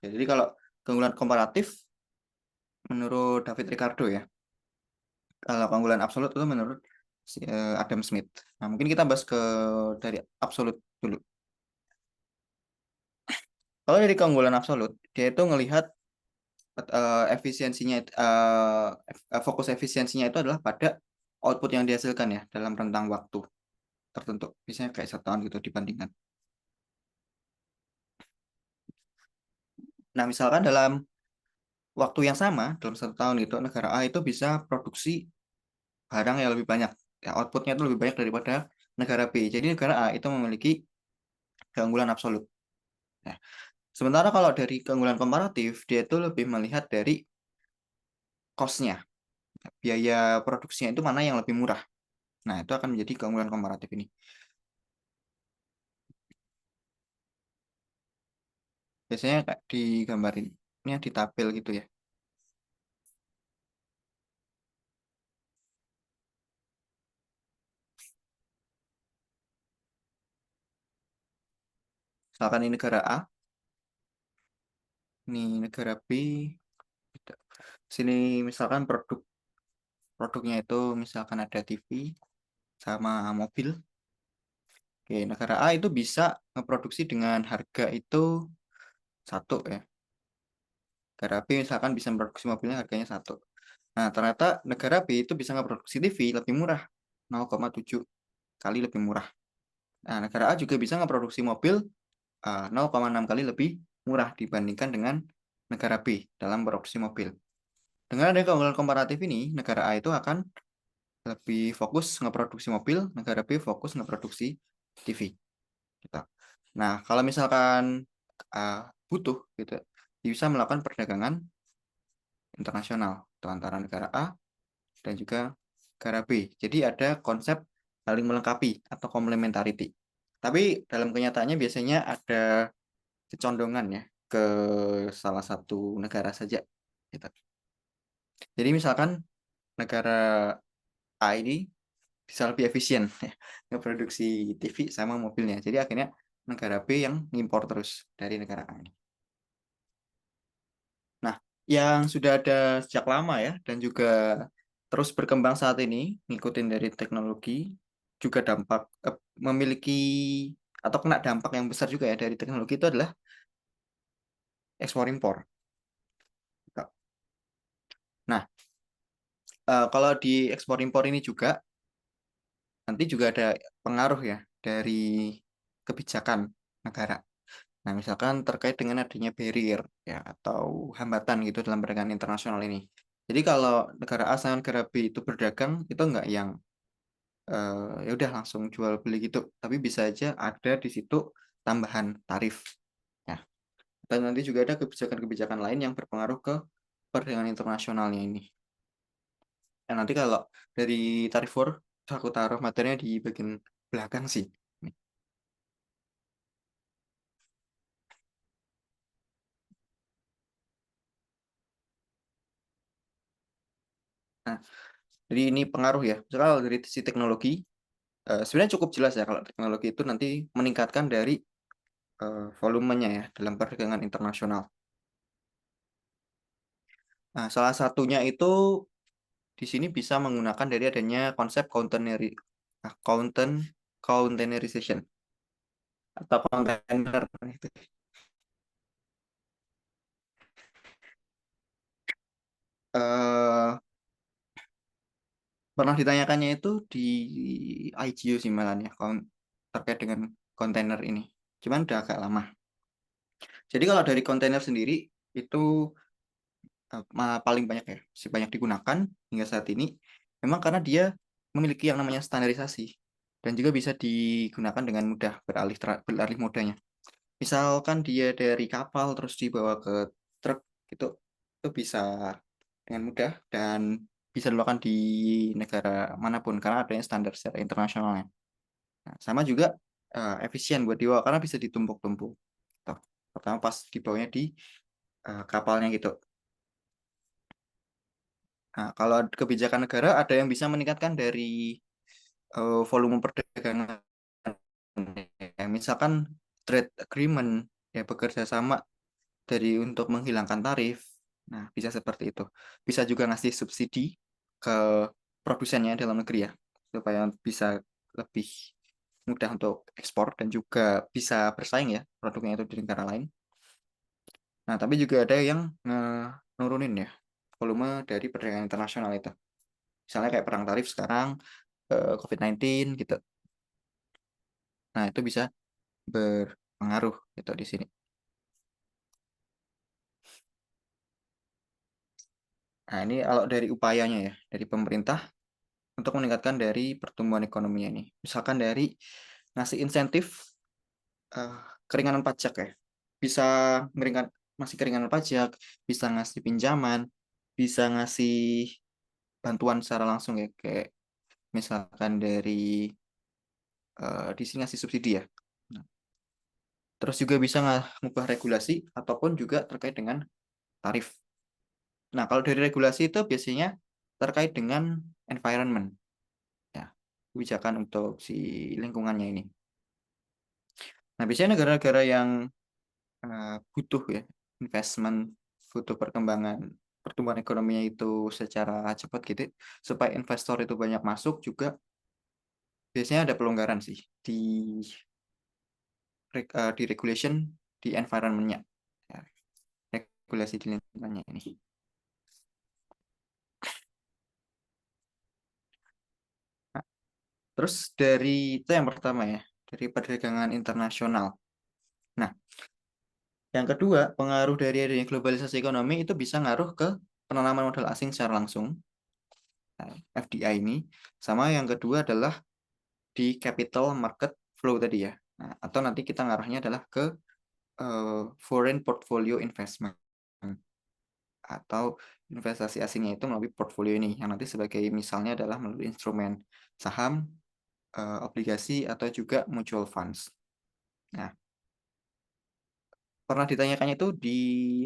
Jadi kalau keunggulan komparatif menurut David Ricardo ya, kalau keunggulan absolut itu menurut Adam Smith. Nah, mungkin kita bahas dari absolut dulu. Kalau dari keunggulan absolut, dia itu ngelihat efisiensinya, fokus efisiensinya itu adalah pada output yang dihasilkan ya dalam rentang waktu tertentu. Misalnya kayak 1 tahun gitu dibandingkan. Nah, misalkan dalam waktu yang sama, dalam 1 tahun itu, negara A itu bisa produksi barang yang lebih banyak. Ya, outputnya itu lebih banyak daripada negara B. Jadi negara A itu memiliki keunggulan absolut. Nah, sementara kalau dari keunggulan komparatif, dia itu lebih melihat dari cost-nya. Biaya produksinya itu mana yang lebih murah. Nah, itu akan menjadi keunggulan komparatif ini. Biasanya kayak digambarin, ini di tabel gitu ya. Misalkan ini negara A, ini negara B. Gitu. Sini misalkan produknya itu misalkan ada TV sama mobil. Oke, negara A itu bisa ngeproduksi dengan harga itu 1 ya. Negara B misalkan bisa memproduksi mobilnya harganya 1. Nah, ternyata negara B itu bisa ngeproduksi TV lebih murah, 0,7 kali lebih murah. Nah, negara A juga bisa ngeproduksi mobil 0,6 kali lebih murah dibandingkan dengan negara B dalam produksi mobil. Dengan adanya keunggulan komparatif ini, negara A itu akan lebih fokus ngeproduksi mobil, negara B fokus ngeproduksi TV. Gitu. Nah, kalau misalkan butuh gitu, bisa melakukan perdagangan internasional itu antara negara A dan juga negara B. Jadi ada konsep saling melengkapi atau complementarity. Tapi dalam kenyataannya biasanya ada kecondongan ya ke salah satu negara saja. Gitu. Jadi misalkan negara A ini bisa lebih efisien ya, ngeproduksi TV sama mobilnya. Jadi akhirnya negara B yang ngimpor terus dari negara A ini. Nah, yang sudah ada sejak lama ya dan juga terus berkembang saat ini, ngikutin dari teknologi, juga memiliki atau kena dampak yang besar juga ya dari teknologi itu adalah ekspor impor. kalau di ekspor impor ini juga nanti juga ada pengaruh ya dari kebijakan negara. Nah, misalkan terkait dengan adanya barrier ya atau hambatan gitu dalam perdagangan internasional ini. Jadi kalau negara A sama negara B itu berdagang itu enggak yang ya udah langsung jual beli gitu, tapi bisa aja ada di situ tambahan tarif. Ya, dan nanti juga ada kebijakan-kebijakan lain yang berpengaruh ke perdagangan internasionalnya ini. Dan nanti kalau dari tarif war, aku taruh materinya di bagian belakang sih. Nah, jadi ini pengaruh ya. Misalnya kalau dari sisi teknologi, sebenarnya cukup jelas ya kalau teknologi itu nanti meningkatkan dari volumenya ya dalam perdagangan internasional. Nah, salah satunya itu di sini bisa menggunakan dari adanya konsep containerization atau container itu. Eh, Pernah ditanyakannya itu di IGO sih malah ya, terkait dengan kontainer ini. Cuman udah agak lama. Jadi kalau dari kontainer sendiri itu paling banyak ya, masih banyak digunakan hingga saat ini. Memang karena dia memiliki yang namanya standarisasi dan juga bisa digunakan dengan mudah beralih modanya. Misalkan dia dari kapal terus dibawa ke truk gitu, itu bisa dengan mudah dan bisa dilakukan di negara manapun karena adanya standar secara internasionalnya. Nah, sama juga efisien buat dibawa karena bisa ditumpuk-tumpuk. Tuh, pertama pas dibawanya di kapalnya gitu. Nah, kalau kebijakan negara ada yang bisa meningkatkan dari volume perdagangan. Ya, misalkan trade agreement ya bekerja sama dari untuk menghilangkan tarif. Nah, bisa seperti itu. Bisa juga ngasih subsidi ke produsennya dalam negeri ya, supaya bisa lebih mudah untuk ekspor dan juga bisa bersaing ya produknya itu di negara lain. Nah, tapi juga ada yang nurunin ya volume dari perdagangan internasional itu. Misalnya kayak perang tarif sekarang, COVID-19 gitu. Nah, itu bisa berpengaruh gitu di sini. Nah, ini kalau dari upayanya ya, dari pemerintah untuk meningkatkan dari pertumbuhan ekonomi ini. Misalkan dari ngasih insentif eh, keringanan pajak ya. Bisa meringan, masih keringanan pajak, bisa ngasih pinjaman, bisa ngasih bantuan secara langsung ya, kayak misalkan dari di sini ngasih subsidi ya. Nah, terus juga bisa ngubah regulasi ataupun juga terkait dengan tarif. Nah, kalau dari regulasi itu biasanya terkait dengan environment, ya, kebijakan untuk si lingkungannya ini. Nah, biasanya negara-negara yang butuh ya investment, butuh pertumbuhan ekonominya itu secara cepat gitu, supaya investor itu banyak masuk juga biasanya ada pelonggaran sih di regulation di environmentnya, ya, regulasi di lingkungannya ini. Nah, terus dari itu yang pertama ya, dari perdagangan internasional. Nah, yang kedua, pengaruh dari adanya globalisasi ekonomi itu bisa ngaruh ke penanaman modal asing secara langsung, nah, FDI ini. Sama yang kedua adalah di capital market flow tadi ya. Nah, atau nanti kita ngarahnya adalah ke foreign portfolio investment atau investasi asingnya itu melalui portfolio ini yang nanti sebagai misalnya adalah melalui instrumen saham, obligasi atau juga mutual funds. Nah, pernah ditanyakannya itu di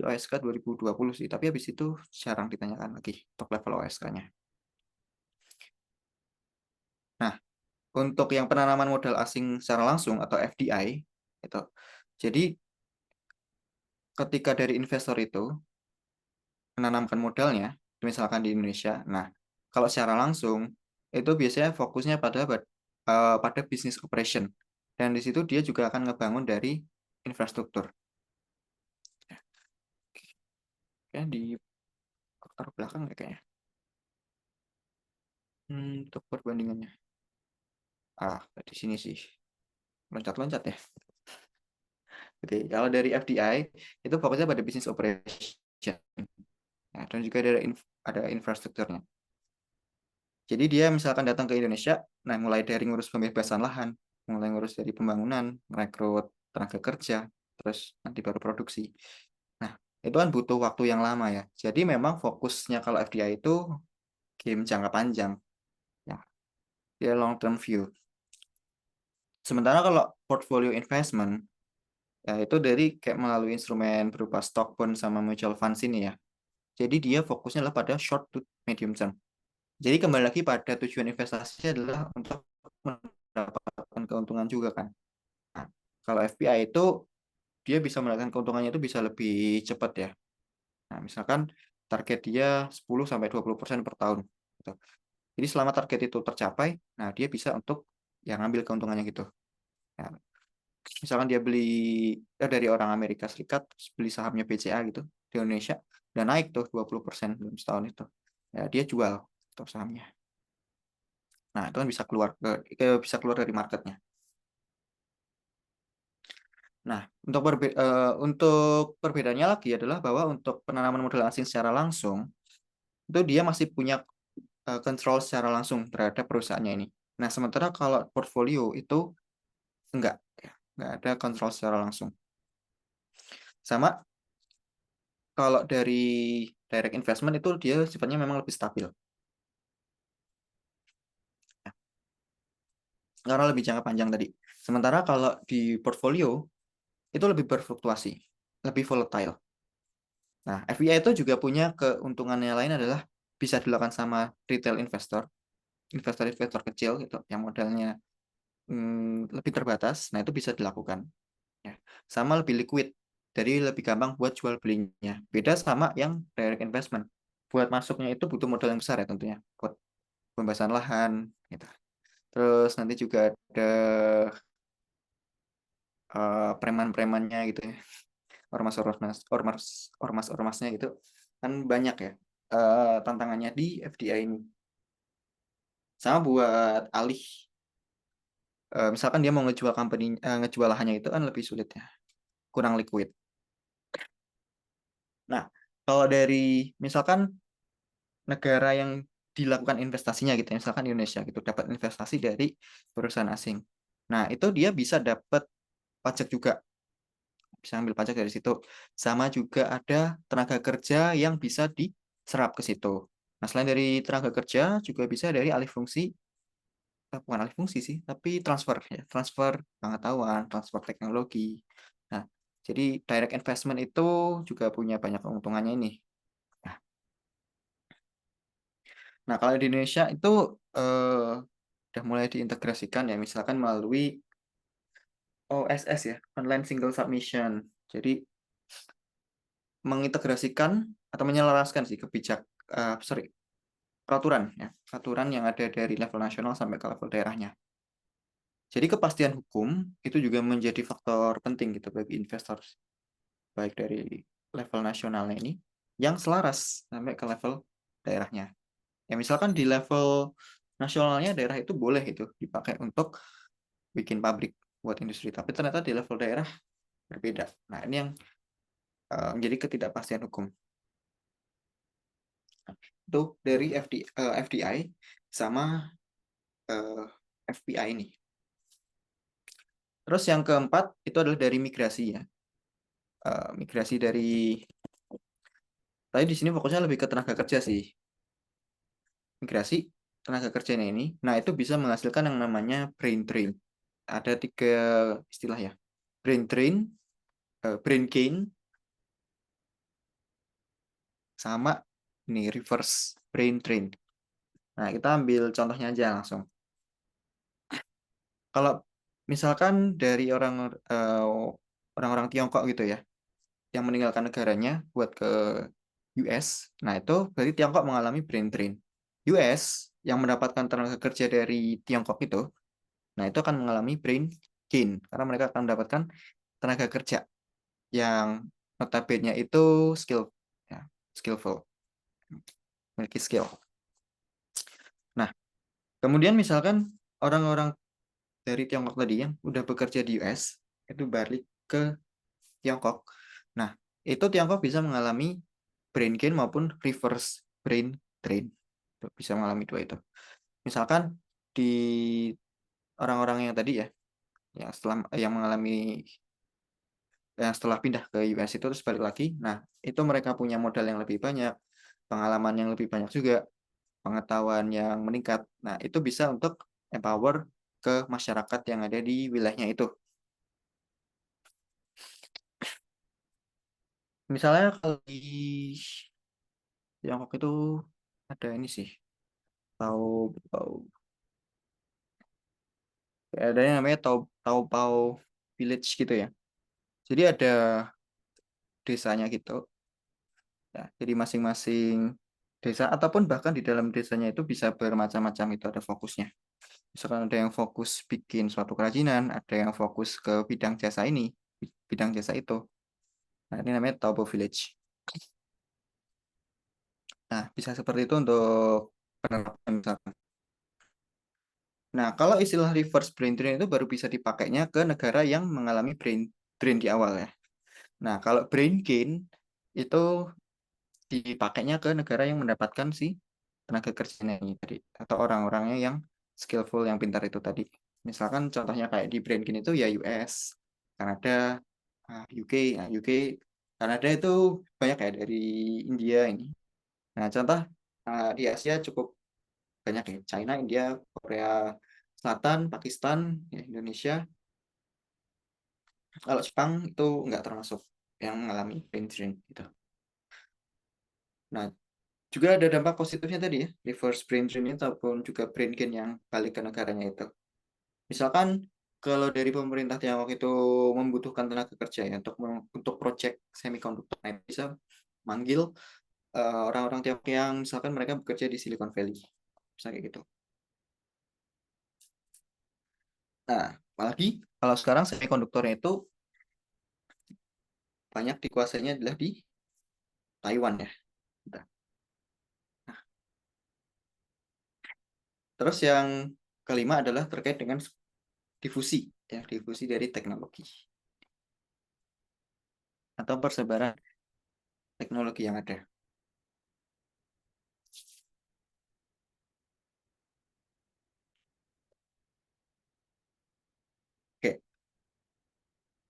OSK 2020 sih, tapi habis itu jarang ditanyakan lagi untuk level OSK-nya. Nah, untuk yang penanaman modal asing secara langsung atau FDI itu, jadi ketika dari investor itu menanamkan modalnya, misalkan di Indonesia. Nah, kalau secara langsung itu biasanya fokusnya pada bisnis operation, dan di situ dia juga akan ngebangun dari infrastruktur. Ya, di faktor belakang ya kayaknya. Untuk perbandingannya. Di sini sih. Loncat-loncat ya. Oke, kalau dari FDI itu fokusnya pada business operation. Ya, dan juga ada infrastrukturnya. Jadi dia misalkan datang ke Indonesia, nah mulai dari ngurus pembebasan lahan, mulai ngurus dari pembangunan, merekrut tenaga kerja, terus nanti baru produksi. Nah, itu kan butuh waktu yang lama ya. Jadi memang fokusnya kalau FDI itu game jangka panjang, ya, dia long term view. Sementara kalau portfolio investment, ya itu dari kayak melalui instrumen berupa stock bond sama mutual funds ini ya. Jadi dia fokusnya adalah pada short to medium term. Jadi kembali lagi pada tujuan investasi adalah untuk mendapatkan keuntungan juga kan. Nah, kalau FPI itu dia bisa mendapatkan keuntungannya itu bisa lebih cepat ya. Nah, misalkan target dia 10 sampai 20% per tahun gitu. Jadi selama target itu tercapai, nah dia bisa untuk yang ngambil keuntungannya gitu. Nah, misalkan dia beli dari orang Amerika Serikat, terus beli sahamnya BCA gitu di Indonesia, dan naik tuh 20% dalam setahun itu. Ya, dia jual tuh sahamnya. Nah, itu kan bisa keluar dari marketnya. Nah, untuk perbedaannya lagi adalah bahwa untuk penanaman modal asing secara langsung, itu dia masih punya kontrol secara langsung terhadap perusahaannya ini. Nah, sementara kalau portfolio itu enggak, ya, enggak ada kontrol secara langsung. Sama kalau dari direct investment itu dia sifatnya memang lebih stabil. Ya, karena lebih jangka panjang tadi. Sementara kalau di portfolio itu lebih berfluktuasi, lebih volatile. Nah, FPI itu juga punya keuntungannya lain adalah bisa dilakukan sama retail investor, investor-investor kecil gitu, yang modalnya lebih terbatas. Nah, itu bisa dilakukan. Ya. Sama lebih liquid, jadi lebih gampang buat jual belinya. Beda sama yang direct investment. Buat masuknya itu butuh modal yang besar ya tentunya, buat pembebasan lahan, gitu. Terus nanti juga ada preman-premannya gitu ya, ormas-ormasnya gitu, kan banyak ya tantangannya di FDI ini. Sama buat alih, misalkan dia mau ngejual ngejual lahannya itu kan lebih sulit ya, kurang liquid. Nah, kalau dari misalkan negara yang dilakukan investasinya gitu, misalkan Indonesia gitu, dapat investasi dari perusahaan asing. Nah, itu dia bisa dapat pajak juga, bisa ambil pajak dari situ. Sama juga ada tenaga kerja yang bisa diserap ke situ. Nah, selain dari tenaga kerja, juga bisa dari alih fungsi, bukan alih fungsi sih, tapi transfer ya, transfer pengetahuan, transfer teknologi. Nah, jadi direct investment itu juga punya banyak keuntungannya ini. Nah, kalau di Indonesia itu udah mulai diintegrasikan ya, misalkan melalui OSS ya, Online Single Submission. Jadi mengintegrasikan atau menyelaraskan sih peraturan ya, peraturan yang ada dari level nasional sampai ke level daerahnya. Jadi kepastian hukum itu juga menjadi faktor penting gitu bagi investor, baik dari level nasionalnya ini yang selaras sampai ke level daerahnya. Ya misalkan di level nasionalnya daerah itu boleh itu dipakai untuk bikin pabrik buat industri, tapi ternyata di level daerah berbeda. Nah, ini yang menjadi ketidakpastian hukum. Itu dari FDI sama FPI ini. Terus yang keempat itu adalah dari migrasi ya. Migrasi dari tadi di sini fokusnya lebih ke tenaga kerja sih. Migrasi tenaga kerjanya ini, nah itu bisa menghasilkan yang namanya brain drain. Ada 3 istilah ya. Brain drain, brain gain, sama ini reverse brain drain. Nah, kita ambil contohnya aja langsung. Kalau misalkan dari orang-orang Tiongkok gitu ya, yang meninggalkan negaranya buat ke US, nah itu berarti Tiongkok mengalami brain drain. US yang mendapatkan tenaga kerja dari Tiongkok itu, nah itu akan mengalami brain gain karena mereka akan mendapatkan tenaga kerja yang notabene itu ya, skillful, memiliki skill. Nah, Kemudian misalkan orang-orang dari Tiongkok tadi yang udah bekerja di US itu balik ke Tiongkok. Nah, itu Tiongkok bisa mengalami brain gain maupun reverse brain drain. Bisa mengalami dua itu. Misalkan di orang-orang yang tadi ya, yang mengalami yang setelah pindah ke US itu terus balik lagi. Nah, itu mereka punya modal yang lebih banyak, pengalaman yang lebih banyak juga, pengetahuan yang meningkat. Nah, itu bisa untuk empower ke masyarakat yang ada di wilayahnya itu. Misalnya kalau di Tiongkok itu ada ini sih, tahu tahu ada yang namanya tahu tahu Pao Village gitu ya. Jadi ada desanya gitu. Ya, jadi masing-masing desa ataupun bahkan di dalam desanya itu bisa bermacam-macam itu ada fokusnya. Misalkan ada yang fokus bikin suatu kerajinan, ada yang fokus ke bidang jasa ini, bidang jasa itu. Nah, ini namanya Taobo Village. Nah, bisa seperti itu untuk penerapan misalkan. Nah, kalau istilah reverse brain drain itu baru bisa dipakainya ke negara yang mengalami brain drain di awal ya. Nah, kalau brain gain itu dipakainya ke negara yang mendapatkan si tenaga kerjanya ini tadi atau orang-orangnya yang skillful yang pintar itu tadi. Misalkan contohnya kayak di brain gain itu ya US, Kanada, UK. Nah, UK, Kanada itu banyak kayak dari India ini. Nah, contoh di Asia cukup banyak ya, China, India, Korea Selatan, Pakistan, ya, Indonesia. Kalau Jepang itu nggak termasuk yang mengalami brain drain gitu. Nah, juga ada dampak positifnya tadi ya, reverse brain drain ataupun juga brain gain yang balik ke negaranya itu. Misalkan kalau dari pemerintah Tiongkok itu membutuhkan tenaga kerja ya untuk proyek semikonduktor, nah, bisa manggil orang-orang Tiongkok yang misalkan mereka bekerja di Silicon Valley, misalnya kayak gitu. Nah, apalagi kalau sekarang semikonduktornya itu banyak dikuasainya adalah di Taiwan ya. Nah, terus yang kelima adalah terkait dengan difusi, ya difusi dari teknologi atau persebaran teknologi yang ada. Oke,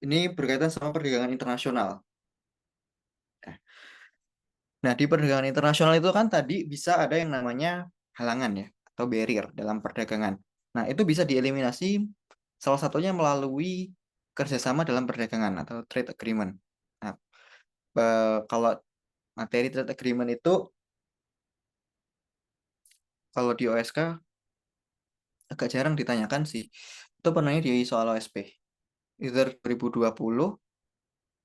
ini berkaitan sama perdagangan internasional. Nah, di perdagangan internasional itu kan tadi bisa ada yang namanya halangan ya, atau barrier dalam perdagangan. Nah, itu bisa dieliminasi salah satunya melalui kerjasama dalam perdagangan atau trade agreement. Nah, kalau materi trade agreement itu kalau di OSK agak jarang ditanyakan sih. Itu pernahnya di soal OSP. Either 2020,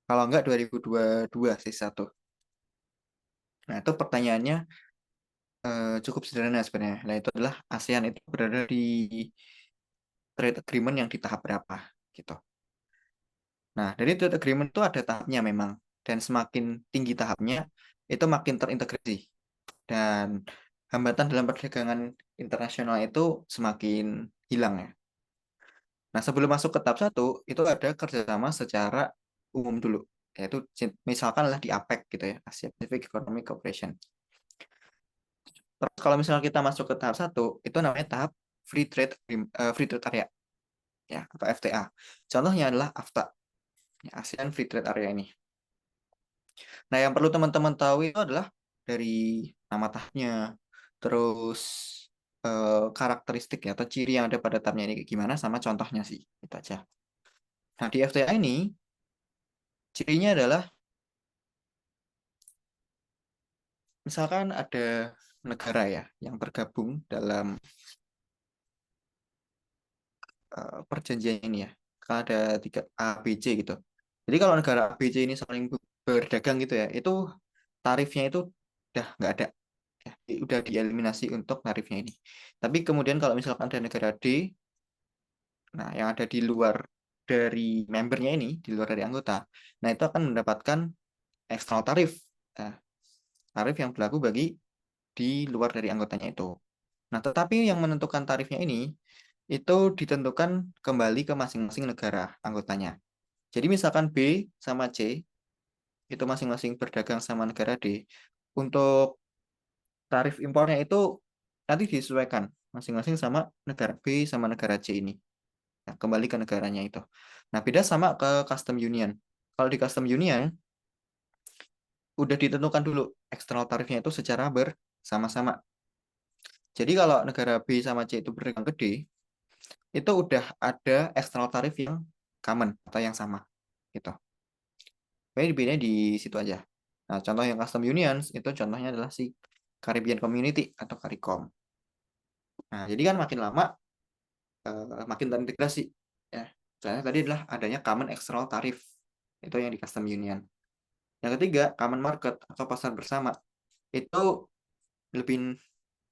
kalau enggak 2022 sih satu. Nah, itu pertanyaannya cukup sederhana sebenarnya. Nah, itu adalah ASEAN itu berada di trade agreement yang di tahap berapa gitu. Nah, dari trade agreement itu ada tahapnya memang. Dan semakin tinggi tahapnya, itu makin terintegrasi. Dan hambatan dalam perdagangan internasional itu semakin hilang ya. Nah, sebelum masuk ke tahap satu, itu ada kerjasama secara umum dulu. Yaitu misalkan lah di APEC gitu ya, Asia Pacific Economic Cooperation. Terus kalau misalnya kita masuk ke tahap satu, itu namanya tahap Free Trade Area ya atau FTA. Contohnya adalah AFTA, ya, ASEAN Free Trade Area ini. Nah, yang perlu teman-teman tahu itu adalah dari nama tahapnya, terus karakteristik ya, atau ciri yang ada pada tahapnya ini kayak gimana, sama contohnya sih, itu aja. Nah, di FTA ini, cirinya adalah misalkan ada negara ya yang tergabung dalam perjanjian ini ya, kan ada tiga A, B, C gitu. Jadi kalau negara A, B, C ini saling berdagang gitu ya, itu tarifnya itu udah nggak ada, ya, udah dieliminasi untuk tarifnya ini. Tapi kemudian kalau misalkan ada negara D, nah yang ada di luar dari membernya ini, di luar dari anggota, nah itu akan mendapatkan eksternal tarif. Nah, tarif yang berlaku bagi di luar dari anggotanya itu. Nah, tetapi yang menentukan tarifnya ini itu ditentukan kembali ke masing-masing negara anggotanya. Jadi misalkan B sama C itu masing-masing berdagang sama negara D, untuk tarif impornya itu nanti disesuaikan masing-masing sama negara B sama negara C ini. Nah, kembali ke negaranya itu. Nah, beda sama ke custom union. Kalau di custom union udah ditentukan dulu eksternal tarifnya itu secara bersama-sama. Jadi kalau negara B sama C itu berdagang ke D, itu udah ada eksternal tarif yang common atau yang sama gitu. Pokoknya bedanya di situ aja. Nah, contoh yang custom unions itu contohnya adalah si Caribbean Community atau CARICOM. Nah, jadi kan makin lama makin terintegrasi ya. Soalnya tadi adalah adanya common external tarif. Itu yang di custom union. Yang ketiga, common market atau pasar bersama. Itu lebih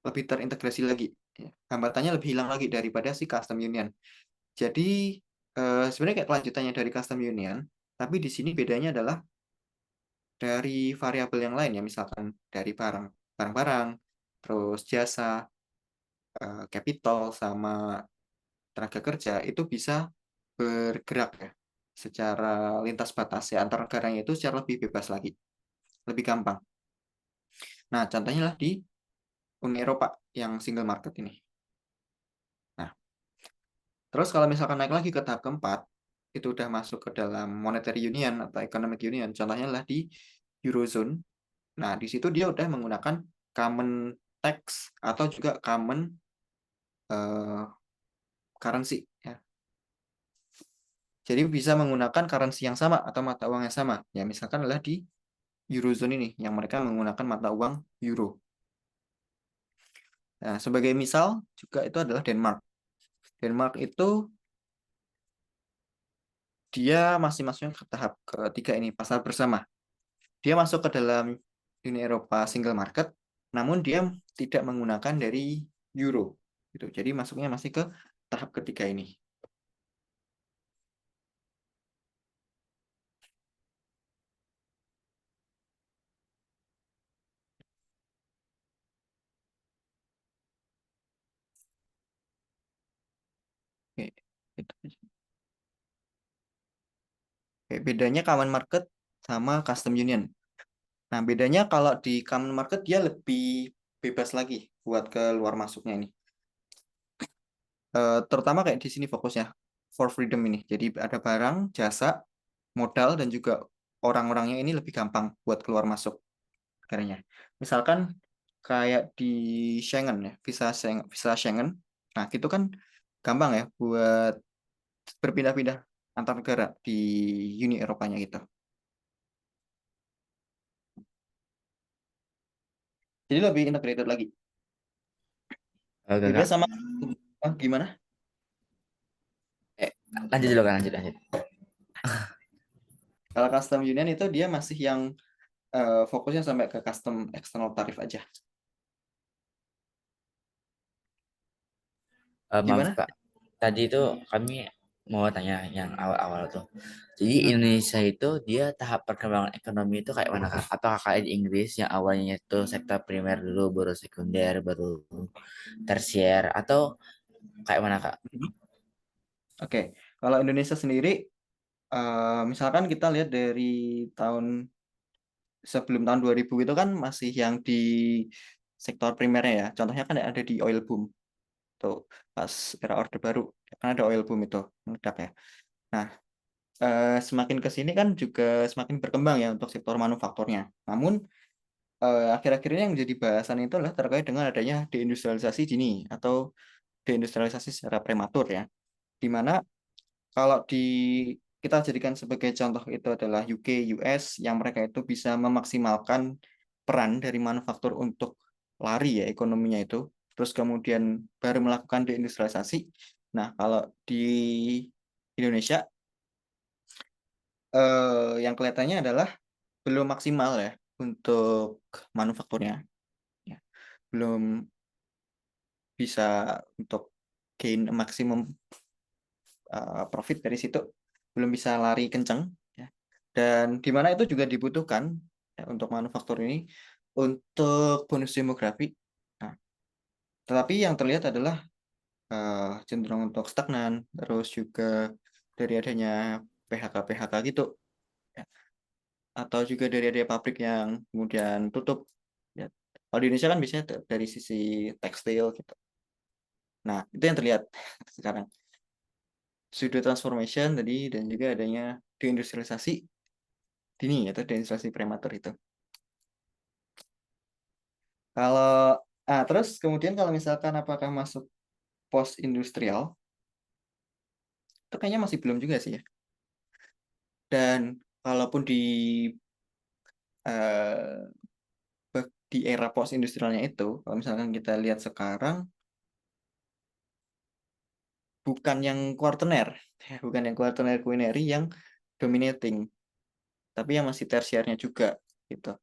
lebih terintegrasi lagi. Ya. Hambatannya lebih hilang lagi daripada si custom union. Jadi sebenarnya kayak kelanjutannya dari custom union, tapi di sini bedanya adalah dari variabel yang lain ya, misalkan dari barang-barang, terus jasa, capital sama tenaga kerja itu bisa bergerak ya secara lintas batas ya antar negaranya itu secara lebih bebas lagi, lebih gampang. Nah, contohnya lah di Uni Eropa yang single market ini. Nah, terus kalau misalkan naik lagi ke tahap keempat, itu udah masuk ke dalam monetary union atau economic union. Contohnya lah di Eurozone. Nah, di situ dia udah menggunakan common tax atau juga common eh, currency ya. Jadi bisa menggunakan currency yang sama atau mata uang yang sama. Ya, misalkan adalah di Eurozone ini yang mereka menggunakan mata uang euro. Nah, sebagai misal juga itu adalah Denmark. Denmark itu dia masih masuknya ke tahap ketiga ini, pasar bersama. Dia masuk ke dalam Uni Eropa single market, namun dia tidak menggunakan dari euro. Gitu. Jadi masuknya masih ke tahap ketiga ini. Oke, itu aja. Oke, bedanya common market sama custom union. Nah, bedanya kalau di common market dia lebih bebas lagi buat ke luar masuknya ini. Terutama kayak di sini fokusnya for freedom ini. Jadi ada barang, jasa, modal dan juga orang-orangnya ini lebih gampang buat keluar masuk negaranya. Misalkan kayak di Schengen ya, visa Schengen. Nah, itu kan gampang ya buat berpindah-pindah antar negara di Uni Eropanya gitu. Jadi lebih integrated lagi.
Oke,
Beda
Kak.
sama gimana?
Eh, lanjut dulu kan, lanjut, lanjut.
Kalau custom union itu dia masih yang fokusnya sampai ke custom external tarif aja.
Maaf,
Gimana?
Kak. Tadi itu kami mau tanya yang awal-awal tuh. Jadi
Hmm.
Indonesia itu dia tahap perkembangan ekonomi itu kayak mana, Kak? Apakah kayak di Inggris yang awalnya itu sektor primer dulu, baru sekunder, baru tersier, atau kayak mana, Kak?
Oke, kalau Indonesia sendiri, misalkan kita lihat dari tahun sebelum tahun 2000 itu kan masih yang di sektor primernya ya. Contohnya kan ada di oil boom tuh pas era Orde Baru kan ada oil boom itu meledak ya. Nah, semakin ke sini kan juga semakin berkembang ya untuk sektor manufakturnya. Namun akhir-akhir ini yang menjadi bahasan itu adalah terkait dengan adanya deindustrialisasi dini atau deindustrialisasi secara prematur ya. Di mana kalau kita jadikan sebagai contoh itu adalah UK, US yang mereka itu bisa memaksimalkan peran dari manufaktur untuk lari ya ekonominya itu, terus kemudian baru melakukan deindustrialisasi. Nah, kalau di Indonesia yang kelihatannya adalah belum maksimal ya untuk manufakturnya, ya. Belum bisa untuk gain maksimum profit dari situ, belum bisa lari kenceng ya. Dan di mana itu juga dibutuhkan ya, untuk manufaktur ini untuk bonus demografi. Nah, Tetapi yang terlihat adalah cenderung untuk stagnan, terus juga dari adanya PHK-PHK gitu, ya. Atau juga dari adanya pabrik yang kemudian tutup. Ya. Kalau di Indonesia kan biasanya dari sisi tekstil gitu. Nah, itu yang terlihat sekarang. Sudah transformation tadi dan juga adanya deindustrialisasi dini atau deindustrialisasi prematur itu. Kalau terus kemudian kalau misalkan apakah masuk post industrial, itu kayaknya masih belum juga sih ya. Dan kalaupun eh, di era post industrialnya itu, kalau misalkan kita lihat sekarang, bukan yang kuartener, ya, bukan yang kuartener kulineri yang dominating, tapi yang masih tersiernya juga gitu.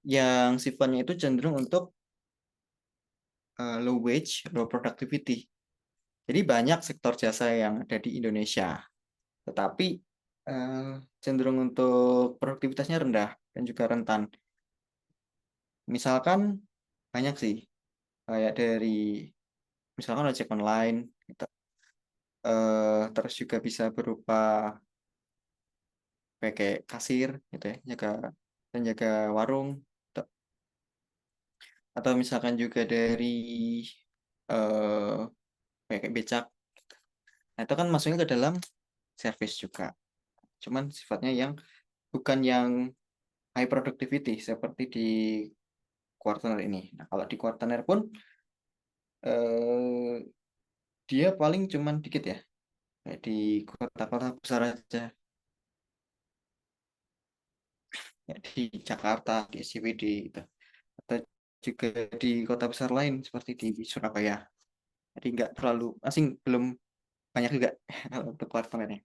Yang sifatnya itu cenderung untuk low wage, low productivity. Jadi banyak sektor jasa yang ada di Indonesia, tetapi eh, cenderung untuk produktivitasnya rendah dan juga rentan. Misalkan banyak sih, kayak dari misalkan ojek online, gitu. Terus juga bisa berupa kayak kasir, gitu ya, dan jaga warung, gitu. Atau misalkan juga dari eh kayak becak. Nah, itu kan masuknya ke dalam service juga. Cuman sifatnya yang bukan yang high productivity seperti di quarter ini. Nah, kalau di quarter pun eh, dia paling cuman dikit ya, kayak di kota-kota besar aja, ya di Jakarta, di SCBD, gitu. Atau juga di kota besar lain seperti di Surabaya. Jadi nggak terlalu asing, belum banyak juga kalau untuk quarternya.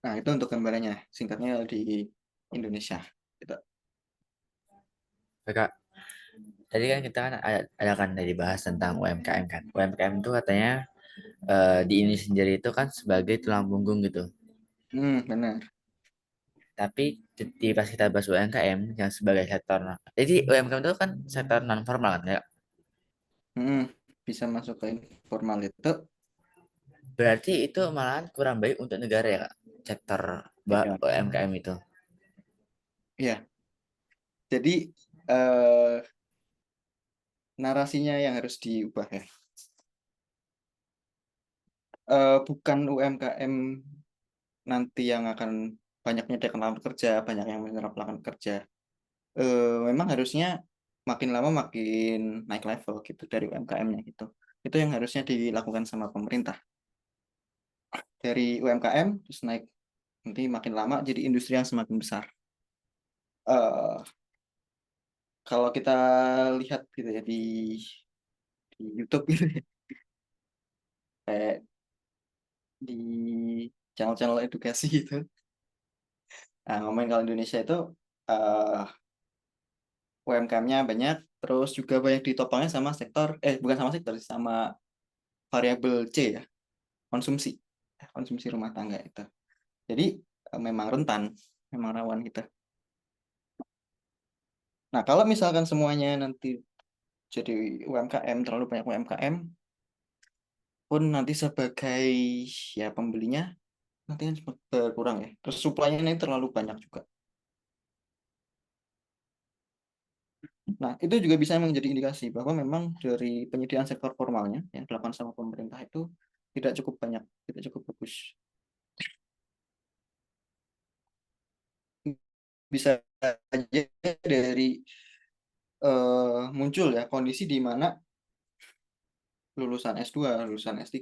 Nah, itu untuk gambarannya, singkatnya di Indonesia. Gitu.
Kakak, tadi kan kita kan ada kan dari bahas tentang UMKM kan. UMKM itu katanya di ini sendiri itu kan sebagai tulang punggung gitu.
Benar.
Tapi pas kita bahas UMKM yang sebagai sektor, jadi UMKM itu kan sektor non formal kan ya.
Hmm, Bisa masuk ke informal itu.
Berarti itu malahan kurang baik untuk negara ya, Kak? Sektor
Ya,
UMKM itu.
ya. Jadi eh, narasinya yang harus diubah ya. Bukan UMKM nanti yang akan banyak menyediakan lapangan kerja, banyak yang menyerap lapangan kerja. Memang harusnya makin lama makin naik level gitu dari UMKM-nya gitu. Itu yang harusnya dilakukan sama pemerintah. Dari UMKM terus naik nanti makin lama jadi industri yang semakin besar. Eh Kalau kita lihat gitu ya di YouTube gitu ya, kayak di channel-channel edukasi gitu. Nah, ngomongin kalau Indonesia itu UMKM-nya banyak, terus juga banyak ditopangnya sama sektor, bukan sama sektor, sama variabel C ya, konsumsi, konsumsi rumah tangga itu. Jadi memang rentan, memang rawan kita. Nah, kalau misalkan semuanya nanti jadi UMKM, terlalu banyak UMKM, pun nanti sebagai ya pembelinya nanti kan berkurang ya. Terus supply-nya ini terlalu banyak juga. Nah, itu juga bisa menjadi indikasi bahwa memang dari penyediaan sektor formalnya yang dilakukan sama pemerintah itu tidak cukup banyak, tidak cukup bagus. Bisa aja dari muncul ya kondisi di mana lulusan S2, lulusan S3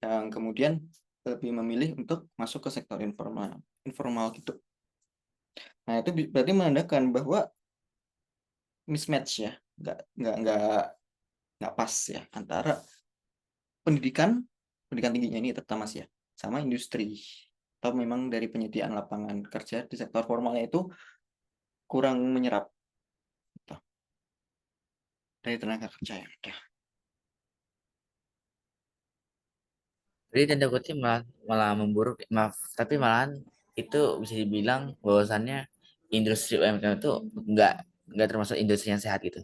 yang kemudian lebih memilih untuk masuk ke sektor informal, informal gitu. Nah, itu berarti menandakan bahwa mismatch ya, nggak pas ya antara pendidikan pendidikan tingginya ini terutama sih ya sama industri atau memang dari penyediaan lapangan kerja di sektor formalnya itu kurang menyerap gitu, dari tenaga kerja yang ada.
Jadi tanda kutip malah memburuk, maaf, tapi malahan itu bisa dibilang bahwasannya industri UMKM itu enggak nggak termasuk industri yang sehat gitu.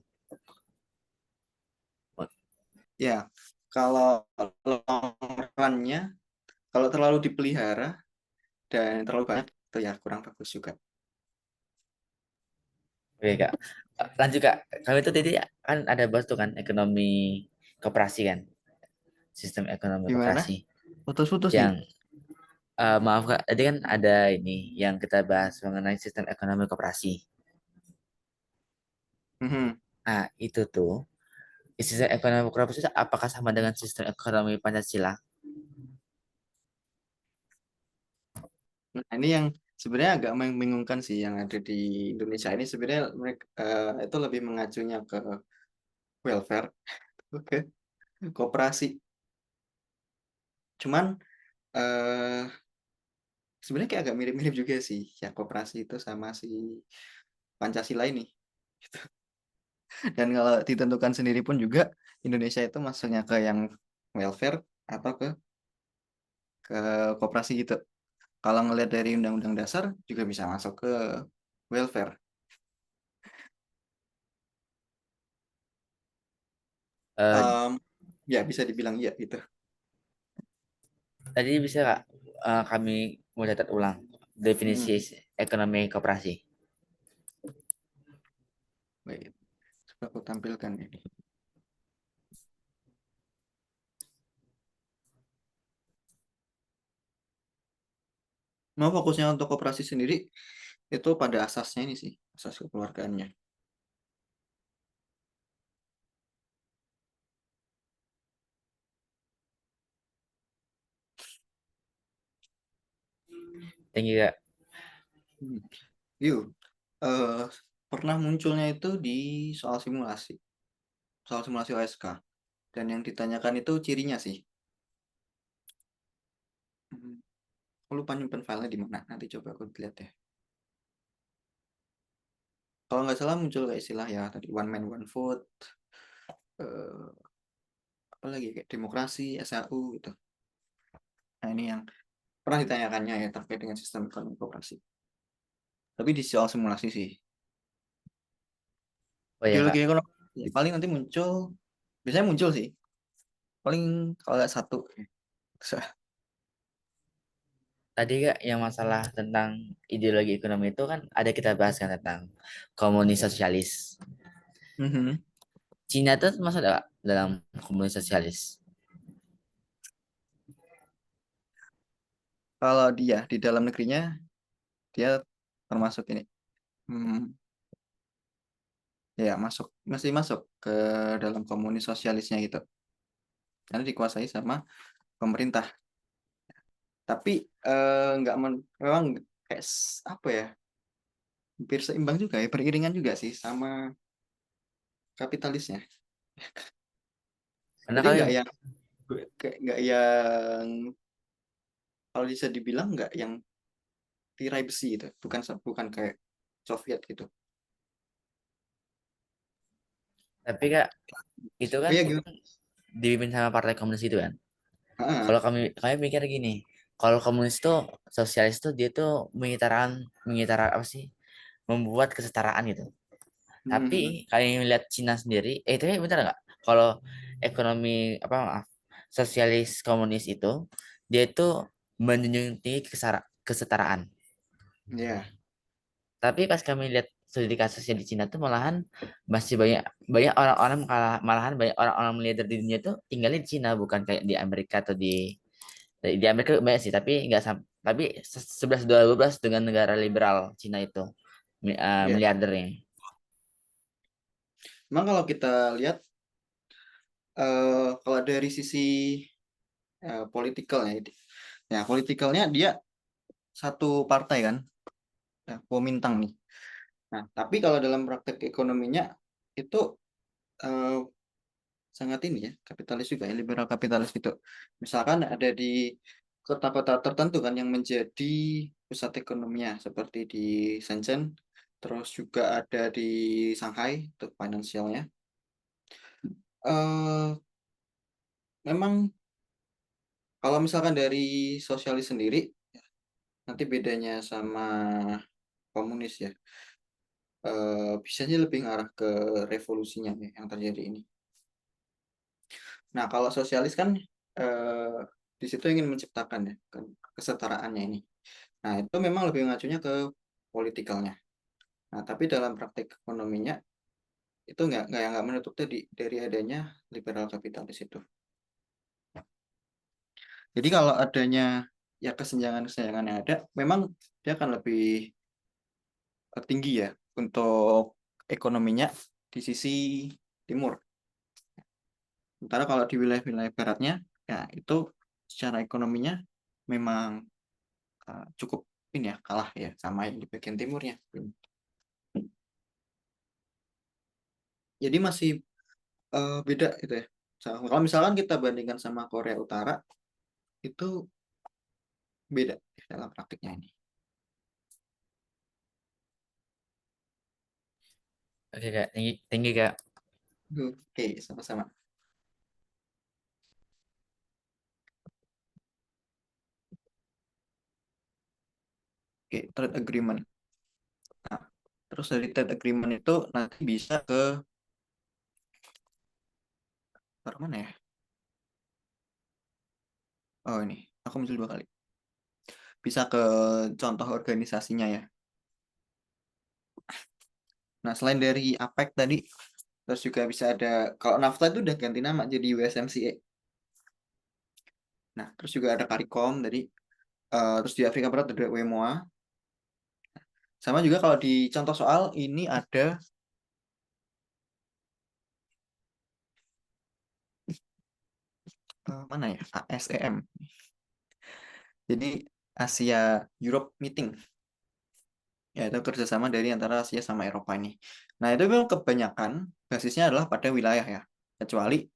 Ya, kalau long run-nya, kalau terlalu dipelihara dan terlalu banyak itu ya kurang bagus juga.
Oke kak, lanjut kak. Kami itu tadi kan ada bahas tuh kan ekonomi koperasi kan, sistem ekonomi
Gimana?
koperasi.
Putus-putus nih.
Yang maaf kak, tadi kan ada ini yang kita bahas mengenai sistem ekonomi koperasi.
Mhm.
Nah itu tuh sistem ekonomi koperasi itu apakah sama dengan sistem ekonomi Pancasila?
Nah, ini yang sebenarnya agak membingungkan sih yang ada di Indonesia ini sebenarnya mereka itu lebih mengacunya ke welfare, ke koperasi. Cuman eh sebenarnya kayak agak mirip-mirip juga sih ya koperasi itu sama si Pancasila ini. Dan kalau ditentukan sendiri pun juga Indonesia itu masuknya ke yang welfare atau ke koperasi gitu. Kalau ngelihat dari Undang-Undang Dasar juga bisa masuk ke welfare.
Eh,
Em, ya bisa dibilang iya gitu.
Tadi bisa kak kami mau catat ulang definisi
Mm-mm.
ekonomi koperasi.
Baik, coba aku tampilkan ini. Mau fokusnya untuk koperasi sendiri itu pada asasnya ini sih, asas kekeluargaannya.
Thank you kak.
Hmm. Yuk, eh, pernah munculnya itu di soal simulasi OSK. Dan yang ditanyakan itu cirinya sih. Hmm. Aku lupa nyimpen filenya di mana. Nanti coba aku lihat deh. Kalau nggak salah muncul kayak istilah ya tadi one man one vote, eh, apa lagi kayak demokrasi, SAU gitu. Nah ini yang pernah ditanyakannya ya terkait dengan sistem ekonomi koperasi. Tapi di soal simulasi sih.
Oh ya kak.
Ideologi ekonomi ya, paling nanti muncul, biasanya muncul sih. Paling kalau nggak satu.
Tadi kak yang masalah tentang ideologi ekonomi itu kan ada kita bahas kan tentang komunis sosialis.
Mhm.
Cina itu masuk nggak Kak, dalam komunis sosialis.
Kalau dia di dalam negerinya dia termasuk ini. Hmm, ya masuk masih masuk ke dalam komunis sosialisnya gitu. Karena dikuasai sama pemerintah. Tapi nggak memang kayak apa ya? Hampir seimbang juga ya, beriringan juga sih sama kapitalisnya.
Karena
Jadi
kami
nggak yang kalau bisa dibilang nggak yang tirai besi gitu, bukan bukan kayak Soviet gitu.
tapi kak itu
Oh
kan
ya gitu.
dipimpin sama partai komunis itu kan.
Ah,
Kalau kami mikir gini, kalau komunis tuh sosialis tuh dia tuh mengitarakan apa sih? Membuat kesetaraan gitu. Tapi
mhm.
kami melihat Cina sendiri, tapi bentar nggak? Kalau ekonomi apa maaf, sosialis komunis itu dia itu menjunjung tinggi kesetaraan.
Ya,
Tapi pas kami lihat studi kasusnya di Cina tuh malahan masih banyak banyak orang-orang malahan banyak orang-orang miliarder di dunia tuh tinggalnya di Cina bukan kayak di Amerika atau di Amerika banyak sih tapi nggak tapi 11 12 dengan negara liberal Cina itu
ya.
miliardernya.
Memang kalau kita lihat kalau dari sisi politikalnya, ya politikalnya dia satu partai kan, ya, Kuomintang nih. Nah, tapi kalau dalam praktek ekonominya itu eh, sangat ini ya, kapitalis juga ya, liberal kapitalis gitu. Misalkan ada di kota-kota tertentu kan yang menjadi pusat ekonominya seperti di Shenzhen, terus juga ada di Shanghai untuk finansialnya. eh Memang kalau misalkan dari sosialis sendiri, nanti bedanya sama komunis ya. bisa aja lebih ngarah ke revolusinya ya, yang terjadi ini. Nah, kalau sosialis kan di situ ingin menciptakan ya kan, kesetaraannya ini. Nah, itu memang lebih mengacunya ke politikalnya. Nah, tapi dalam praktik ekonominya itu nggak menutup tadi dari adanya liberal kapitalis itu. Jadi kalau adanya ya kesenjangan-kesenjangan yang ada, memang dia akan lebih tinggi ya untuk ekonominya di sisi timur. Sementara kalau di wilayah-wilayah baratnya, ya itu secara ekonominya memang cukup ini ya kalah ya sama yang di bagian timurnya. Jadi masih beda gitu ya. Kalau misalkan kita bandingkan sama Korea Utara, itu beda dalam praktiknya ini.
Oke kak, tinggi, tinggi kak.
Oke, sama-sama. Oke, trade agreement. Nah, terus dari trade agreement itu nanti bisa ke mana ya? Oh ini, aku muncul 2 kali. Bisa ke contoh organisasinya ya. Nah, selain dari APEC tadi, terus juga bisa ada, kalau NAFTA itu udah ganti nama jadi USMCA. Nah, terus juga ada CARICOM tadi, terus di Afrika Barat ada WMOA. Sama juga kalau di contoh soal ini ada mana ya? ASEM. Jadi Asia Europe Meeting. Ya, itu kerjasama dari antara Asia sama Eropa ini. Nah, itu memang kebanyakan basisnya adalah pada wilayah ya. Kecuali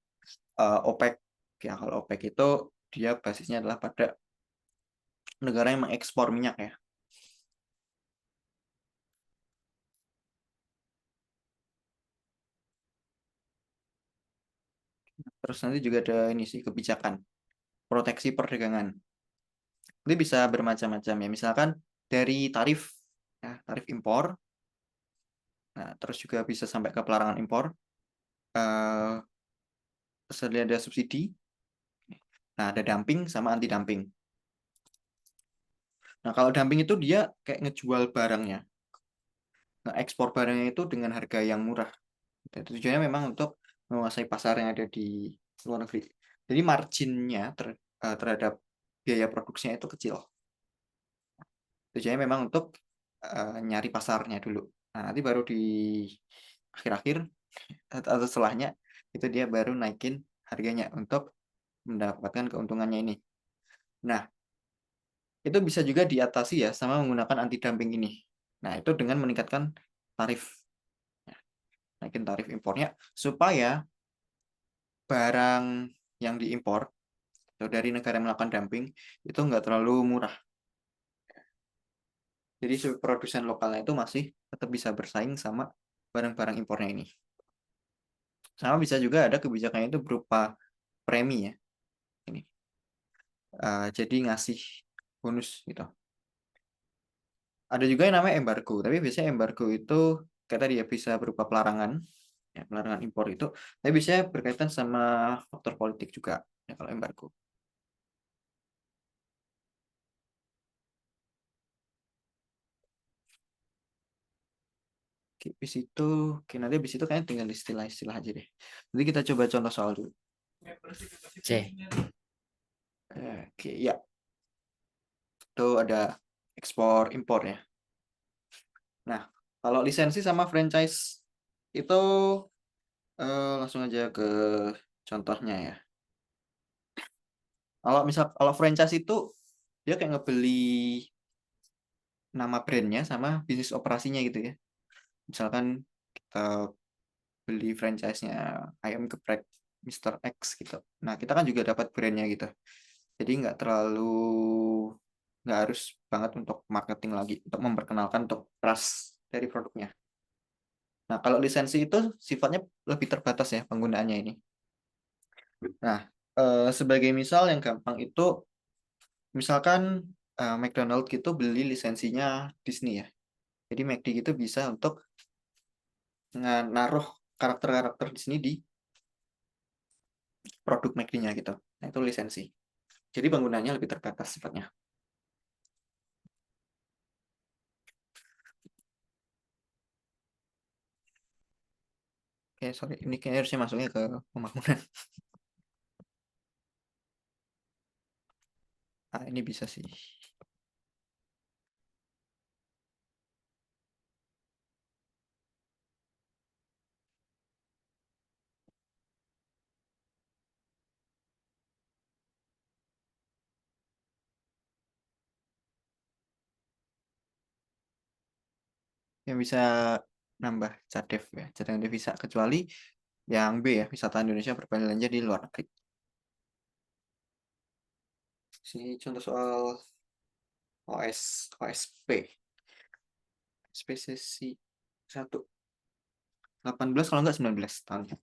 OPEC. Ya, kalau OPEC itu dia basisnya adalah pada negara yang mengekspor minyak ya. Terus nanti juga ada ini sih kebijakan proteksi perdagangan. Itu bisa bermacam-macam ya. Misalkan dari tarif ya, tarif impor. Nah, terus juga bisa sampai ke pelarangan impor. Eh, terus ada subsidi. Nah, ada dumping sama anti dumping. Nah, kalau dumping itu dia kayak ngejual barangnya, ekspor barangnya itu dengan harga yang murah. Dan tujuannya memang untuk menguasai pasar yang ada di luar negeri. Jadi marginnya terhadap biaya produksinya itu kecil. Tujuannya memang untuk nyari pasarnya dulu. Nah, nanti baru di akhir-akhir atau setelahnya itu dia baru naikin harganya untuk mendapatkan keuntungannya ini. Nah, itu bisa juga diatasi ya sama menggunakan anti dumping ini. Nah, itu dengan meningkatkan tarif, ya, naikin tarif impornya supaya barang yang diimpor atau dari negara yang melakukan dumping itu nggak terlalu murah. Jadi produsen lokalnya itu masih tetap bisa bersaing sama barang-barang impornya ini. Sama bisa juga ada kebijakannya itu berupa premi ya. Ini. Jadi ngasih bonus gitu. Ada juga yang namanya embargo, tapi biasanya embargo itu kayak tadi ya bisa berupa pelarangan, ya, pelarangan impor itu, tapi biasanya berkaitan sama faktor politik juga ya kalau embargo. Oke, habis itu, oke, nanti habis itu kayaknya tinggal istilah-istilah aja deh. Nanti kita coba contoh soal dulu.
C.
Oke, ya, itu ada ekspor impor ya. Nah, kalau lisensi sama franchise itu langsung aja ke contohnya ya. Kalau franchise itu dia kayak ngebeli nama brandnya sama bisnis operasinya gitu ya. Misalkan kita beli franchise-nya ayam geprek Mister X gitu. Nah, kita kan juga dapat brandnya gitu. Jadi nggak harus banget untuk marketing lagi, untuk memperkenalkan untuk trust dari produknya. Nah, kalau lisensi itu sifatnya lebih terbatas ya penggunaannya ini. Nah, sebagai misal yang gampang itu, misalkan McDonald gitu beli lisensinya Disney ya. Jadi McD itu bisa untuk naruh karakter-karakter di sini di produk McD-nya gitu. Nah, itu lisensi. Jadi penggunanya lebih terbatas sifatnya. Oke, sorry. Ini kayaknya harusnya masuknya ke pembangunan. Ah, ini bisa sih. Yang bisa nambah CADEV ya, cadangan devisa. Kecuali yang B ya, wisata Indonesia berbelanja di luar negeri. Sini contoh soal OSP. Spesiesi 1. 18 kalau nggak 19 tahunnya.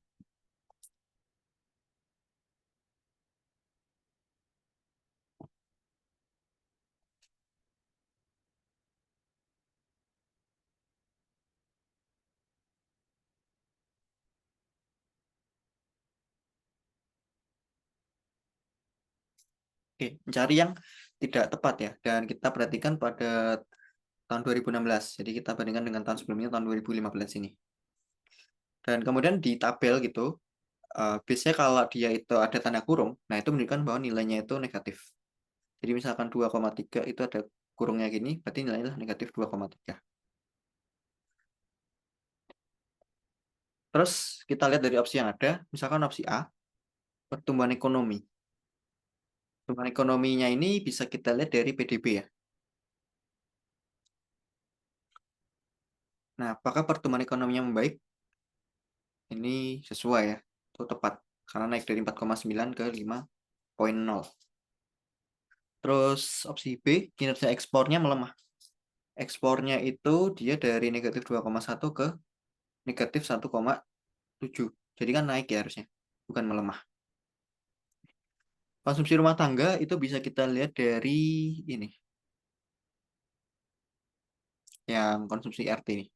Oke, mencari yang tidak tepat ya. Dan kita perhatikan pada tahun 2016. Jadi kita bandingkan dengan tahun sebelumnya, tahun 2015 ini. Dan kemudian di tabel gitu, biasanya kalau dia itu ada tanda kurung, nah itu menunjukkan bahwa nilainya itu negatif. Jadi misalkan 2,3 itu ada kurungnya gini, berarti nilainya negatif 2,3. Terus kita lihat dari opsi yang ada, misalkan opsi A, pertumbuhan ekonomi. Pertumbuhan ekonominya ini bisa kita lihat dari PDB ya. Nah, apakah pertumbuhan ekonominya membaik? Ini sesuai ya, itu tepat. Karena naik dari 4,9 ke 5,0. Terus opsi B, kinerja ekspornya melemah. Ekspornya itu dia dari negatif 2,1 ke negatif 1,7. Jadi kan naik ya harusnya, bukan melemah. Konsumsi rumah tangga itu bisa kita lihat dari ini, yang konsumsi RT ini.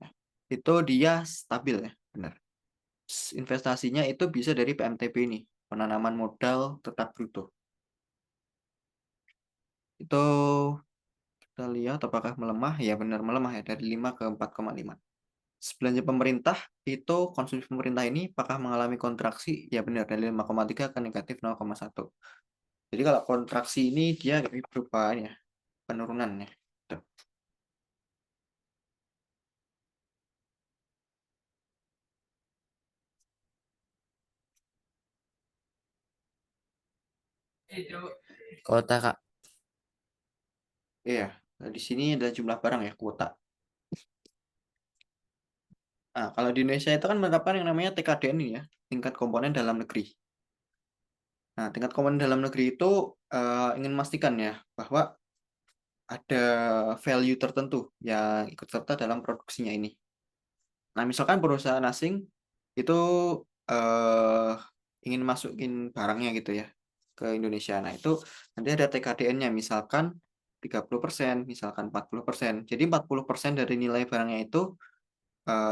Nah, itu dia stabil ya, benar. Investasinya itu bisa dari PMTB ini, penanaman modal tetap bruto. Itu kita lihat apakah melemah, ya benar melemah ya, dari 5 ke 4,5. Belanja pemerintah itu, konsumsi pemerintah ini apakah mengalami kontraksi? Ya benar, dari 5,3 ke negatif 0,1. Jadi kalau kontraksi ini dia berupa ya, penurunan ya. Tuh.
Kota Kak.
Iya, nah, di sini ada jumlah barang ya, kuota. Nah, kalau di Indonesia itu kan menerapkan yang namanya TKDN ini ya, tingkat komponen dalam negeri. Nah, tingkat komponen dalam negeri itu ingin memastikan ya bahwa ada value tertentu yang ikut serta dalam produksinya ini. Nah, misalkan perusahaan asing itu eh, ingin masukin barangnya gitu ya ke Indonesia. Nah, itu nanti ada TKDN-nya misalkan 30%, misalkan 40%. Jadi 40% dari nilai barangnya itu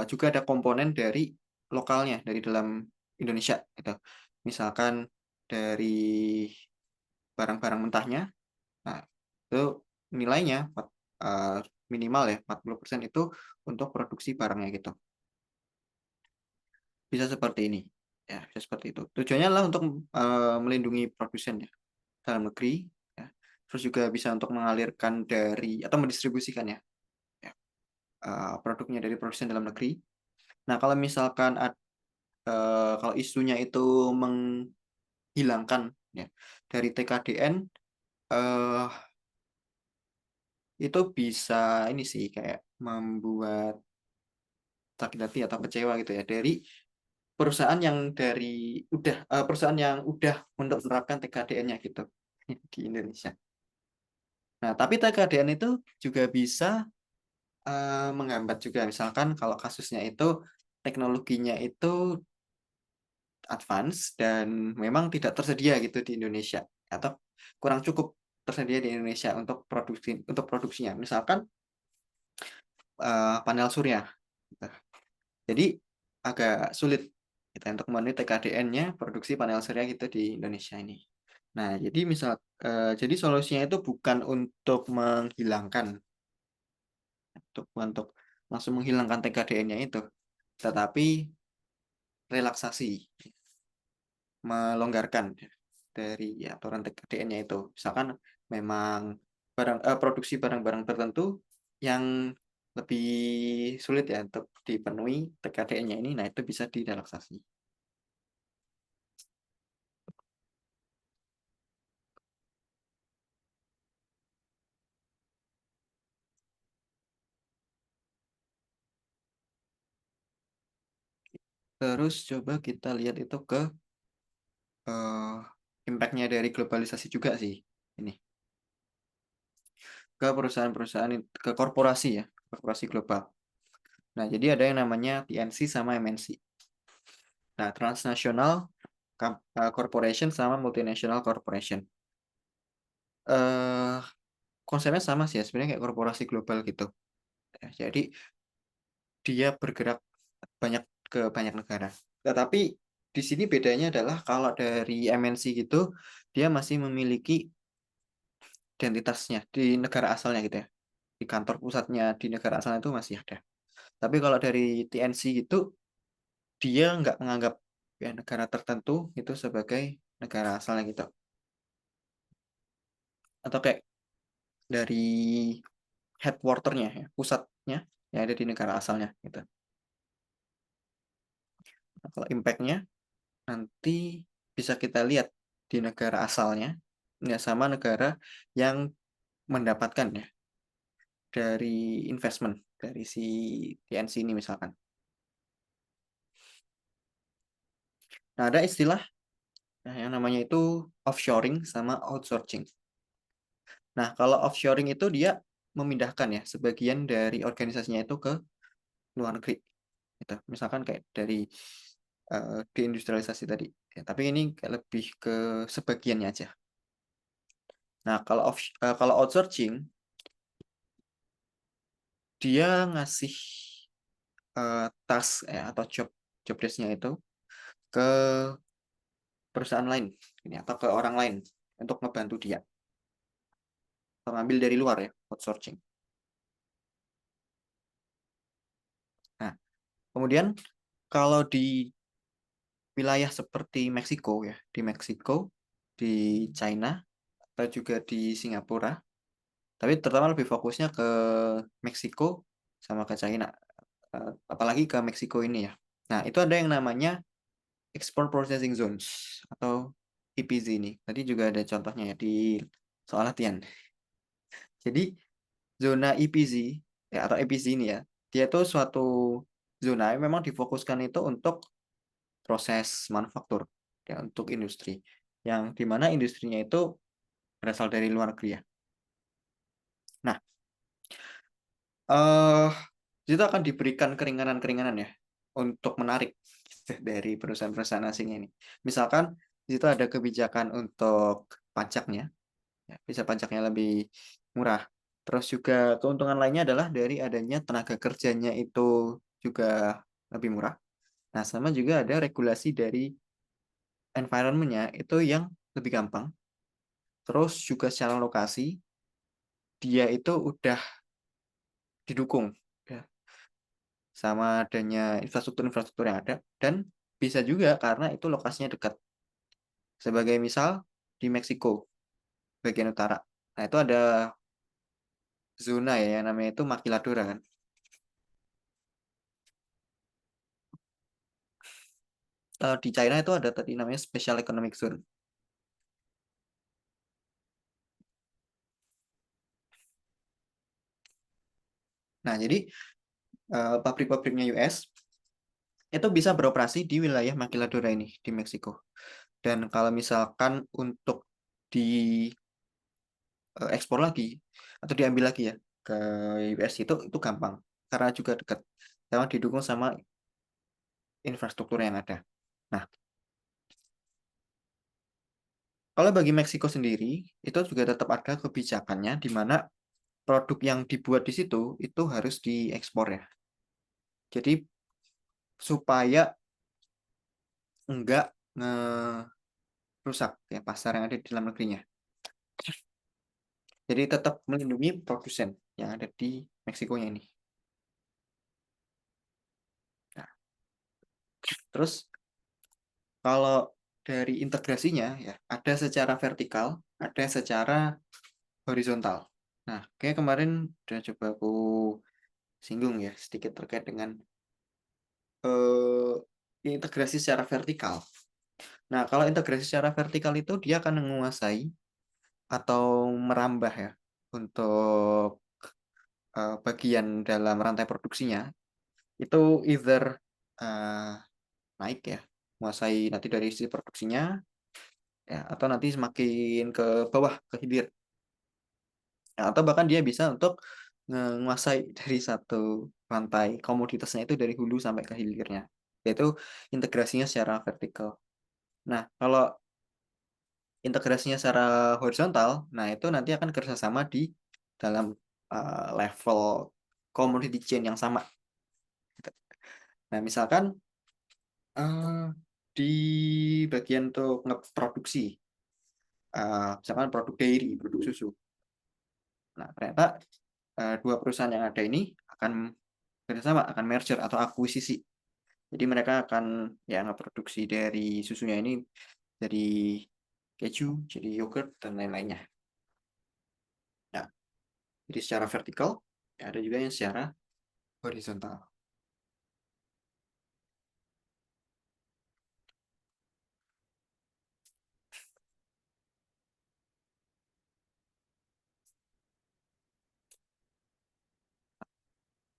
juga ada komponen dari lokalnya, dari dalam Indonesia gitu. Misalkan dari barang-barang mentahnya, nah itu nilainya eh, minimal ya 40% itu untuk produksi barangnya gitu. Bisa seperti ini. Ya, bisa seperti itu. Tujuannya adalah untuk melindungi produsen ya, dalam negeri ya. Terus juga bisa untuk mengalirkan dari atau mendistribusikan ya, ya, produknya dari produsen dalam negeri. Nah, kalau misalkan kalau isunya itu menghilangkan ya dari TKDN, eh itu bisa ini sih kayak membuat sakit hati atau kecewa gitu ya dari perusahaan yang perusahaan yang udah untuk menerapkan TKDN-nya gitu di Indonesia. Nah, tapi TKDN itu juga bisa menghambat juga misalkan kalau kasusnya itu teknologinya itu advance dan memang tidak tersedia gitu di Indonesia atau kurang cukup tersedia di Indonesia untuk produksinya. Misalkan panel surya. Gitu. Jadi agak sulit kita untuk memenuhi TKDN-nya produksi panel surya gitu di Indonesia ini. Nah, jadi solusinya itu bukan untuk menghilangkan, untuk langsung menghilangkan TKDN-nya itu, tetapi relaksasi, melonggarkan dari aturan TKDN-nya itu. Misalkan memang produksi barang-barang tertentu yang lebih sulit ya untuk dipenuhi TKDN-nya ini, nah itu bisa direlaksasi. Terus coba kita lihat itu ke impact-nya dari globalisasi juga sih ini ke perusahaan-perusahaan, ke korporasi ya, korporasi global. Nah, jadi ada yang namanya TNC sama MNC. Nah, transnational corporation sama multinational corporation. eh Konsepnya sama sih ya, sebenarnya kayak korporasi global gitu. Ya, jadi dia bergerak banyak ke banyak negara. Tetapi di sini bedanya adalah kalau dari MNC gitu, dia masih memiliki identitasnya di negara asalnya gitu ya. Di kantor pusatnya di negara asalnya itu masih ada. Tapi kalau dari TNC itu, dia nggak menganggap ya negara tertentu itu sebagai negara asalnya gitu. Atau kayak dari headquarternya ya, pusatnya yang ada di negara asalnya gitu. Nah, kalau impact-nya nanti bisa kita lihat di negara asalnya ya sama negara yang mendapatkan ya dari investment dari si TNC ini misalkan. Nah, ada istilah yang namanya itu offshoring sama outsourcing. Nah, kalau offshoring itu dia memindahkan ya sebagian dari organisasinya itu ke luar negeri. Gitu. Misalkan kayak dari deindustrialisasi tadi. Ya, tapi ini kayak lebih ke sebagiannya aja. Nah, kalau outsourcing, dia ngasih task atau job desk-nya itu ke perusahaan lain ini atau ke orang lain untuk ngebantu dia. Atau ngambil dari luar ya, outsourcing. Nah, kemudian kalau di wilayah seperti Meksiko ya, di Meksiko, di China, atau juga di Singapura, tapi terutama lebih fokusnya ke Meksiko sama ke China. Apalagi ke Meksiko ini ya. Nah, itu ada yang namanya Export Processing Zones atau EPZ ini. Tadi juga ada contohnya ya di soal latihan. Jadi zona EPZ ya, atau EPZ ini ya, dia itu suatu zona yang memang difokuskan itu untuk proses manufaktur ya, untuk industri. Yang dimana industrinya itu berasal dari luar negeri ya. Nah, eh itu akan diberikan keringanan-keringanan ya untuk menarik dari perusahaan-perusahaan asing ini. Misalkan di situ ada kebijakan untuk pajaknya, ya, bisa pajaknya lebih murah. Terus juga keuntungan lainnya adalah dari adanya tenaga kerjanya itu juga lebih murah. Nah, sama juga ada regulasi dari environment-nya itu yang lebih gampang. Terus juga secara lokasi, dia itu udah didukung ya, sama adanya infrastruktur-infrastruktur yang ada. Dan bisa juga karena itu lokasinya dekat. Sebagai misal di Meksiko, bagian utara. Nah, itu ada zona ya yang namanya itu Maquiladora kan. Di China itu ada tadi namanya Special Economic Zone. Nah, jadi pabrik-pabriknya US itu bisa beroperasi di wilayah Maquiladora ini di Meksiko. Dan kalau misalkan untuk diekspor lagi atau diambil lagi ya ke US itu gampang karena juga dekat. Memang didukung sama infrastruktur yang ada. Nah, kalau bagi Meksiko sendiri itu juga tetap ada kebijakannya di mana produk yang dibuat di situ itu harus diekspor ya. Jadi supaya enggak rusak ya pasar yang ada di dalam negerinya. Jadi tetap melindungi produsen yang ada di Meksikonya ini. Nah, terus kalau dari integrasinya ya ada secara vertikal, ada secara horizontal. Nah, kayak kemarin udah coba aku singgung ya sedikit terkait dengan integrasi secara vertikal. Nah, kalau integrasi secara vertikal itu dia akan menguasai atau merambah ya untuk bagian dalam rantai produksinya itu either eh, naik ya, menguasai nanti dari sisi produksinya ya, atau nanti semakin ke bawah ke hilir. Ya, atau bahkan dia bisa untuk menguasai dari satu rantai komoditasnya itu dari hulu sampai ke hilirnya, yaitu integrasinya secara vertikal. Nah, kalau integrasinya secara horizontal, nah itu nanti akan kerjasama di dalam level commodity chain yang sama. Nah, misalkan eh, di bagian untuk ngeproduksi, misalkan produk dairy, produk susu. Nah, ternyata dua perusahaan yang ada ini akan kerjasama, akan merger atau akuisisi. Jadi mereka akan ya ngeproduksi dari susunya ini dari keju, jadi yogurt dan lain-lainnya. Nah, jadi secara vertikal, ya ada juga yang secara horizontal.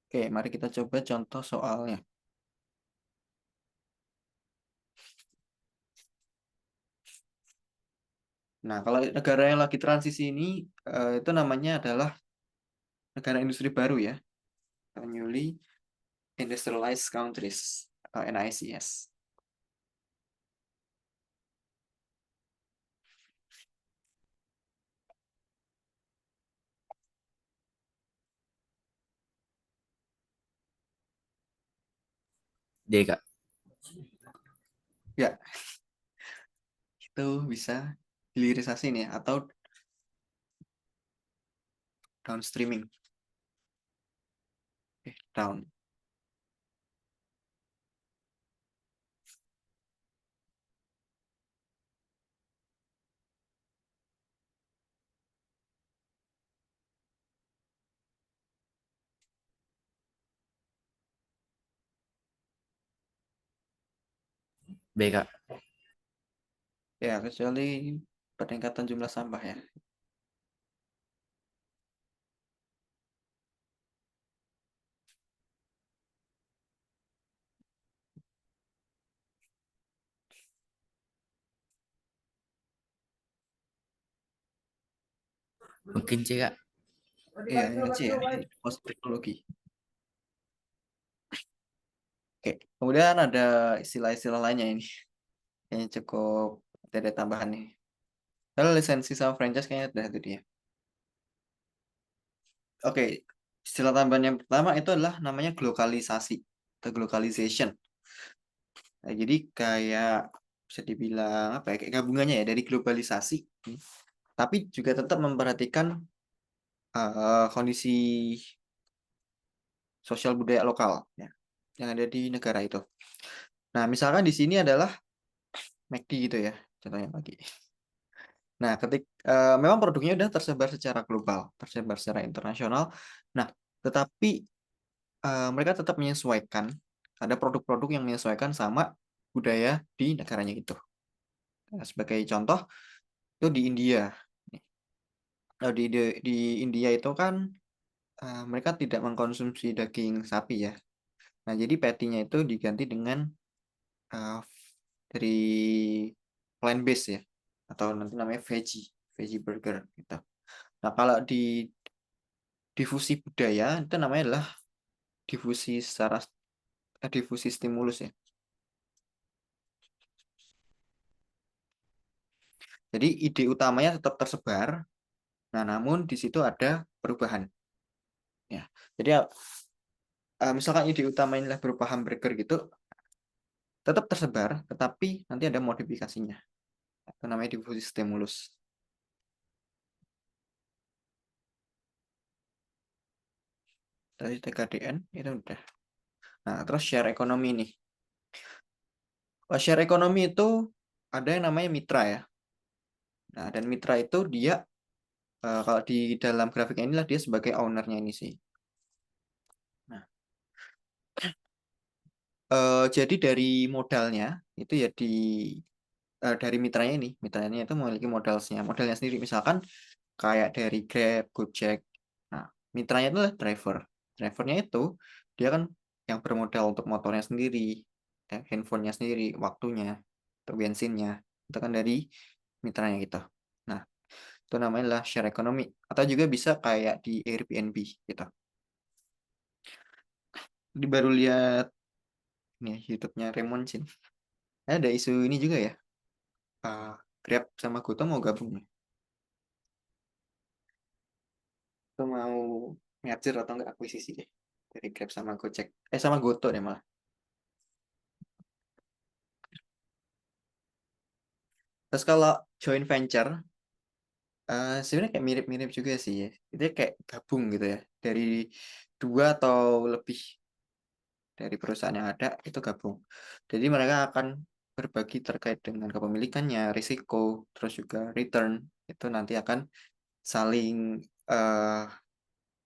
Oke, mari kita coba contoh soalnya. Nah, kalau negara yang lagi transisi ini, itu namanya adalah negara industri baru ya, Newly Industrialized Countries, atau NICS.
D Kak.
Ya, itu bisa hilirisasi nih, atau downstreaming. Down.
B Kak.
Ya, kecuali peningkatan jumlah sampah ya.
Mungkin C Kak.
Iya, energi ya, post teknologi. Oke, kemudian ada istilah-istilah lainnya ini. Kayaknya cukup ada tambahan nih. Kalau lisensi sama franchise kayaknya udah itu dia. Oke, istilah tambahan yang pertama itu adalah namanya globalisasi atau globalization. Nah, jadi kayak bisa dibilang apa ya, kayak gabungannya ya dari globalisasi, tapi juga tetap memperhatikan kondisi sosial budaya lokal ya, yang ada di negara itu. Nah, misalkan di sini adalah McD gitu ya, contohnya lagi. Nah, memang produknya udah tersebar secara global, tersebar secara internasional. Nah, tetapi mereka tetap menyesuaikan, ada produk-produk yang menyesuaikan sama budaya di negaranya itu. Nah, sebagai contoh, itu di India. Nah, di India itu kan mereka tidak mengkonsumsi daging sapi ya. Nah, jadi patty-nya itu diganti dengan uh, dari plant based ya, atau nanti namanya veggie burger gitu. Nah, kalau di difusi budaya itu namanya adalah difusi stimulus ya. Jadi ide utamanya tetap tersebar, nah namun di situ ada perubahan ya. Jadi misalkan ide utamanya adalah berupa hamburger gitu, tetap tersebar, tetapi nanti ada modifikasinya. Itu namanya difusi stimulus. Tadi TKDN itu udah. Nah, terus share ekonomi nih. Share ekonomi itu ada yang namanya mitra ya. Nah, dan mitra itu dia kalau di dalam grafiknya inilah dia sebagai ownernya ini sih. Nah, jadi dari modalnya itu ya dari mitranya ini, mitranya itu memiliki modalnya sendiri. Misalkan kayak dari Grab, Gojek. Nah, mitranya itu adalah driver. Drivernya itu dia kan yang bermodal untuk motornya sendiri, ya, handphonenya sendiri, waktunya, atau bensinnya. Itu kan dari mitranya gitu. Nah, itu namanya adalah share economy. Atau juga bisa kayak di Airbnb gitu. Di baru lihat nih YouTube-nya Raymond Chin. Ada isu ini juga ya. Uh, Grab sama Goto mau gabung nih. Itu mau merger atau enggak akuisisi deh. Dari Grab sama Gojek. Sama Goto deh malah. Terus kalau joint venture, sebenarnya kayak mirip-mirip juga sih ya. Itu kayak gabung gitu ya. Dari dua atau lebih dari perusahaan yang ada, itu gabung. Jadi mereka akan berbagi terkait dengan kepemilikannya, risiko, terus juga return. Itu nanti akan saling eh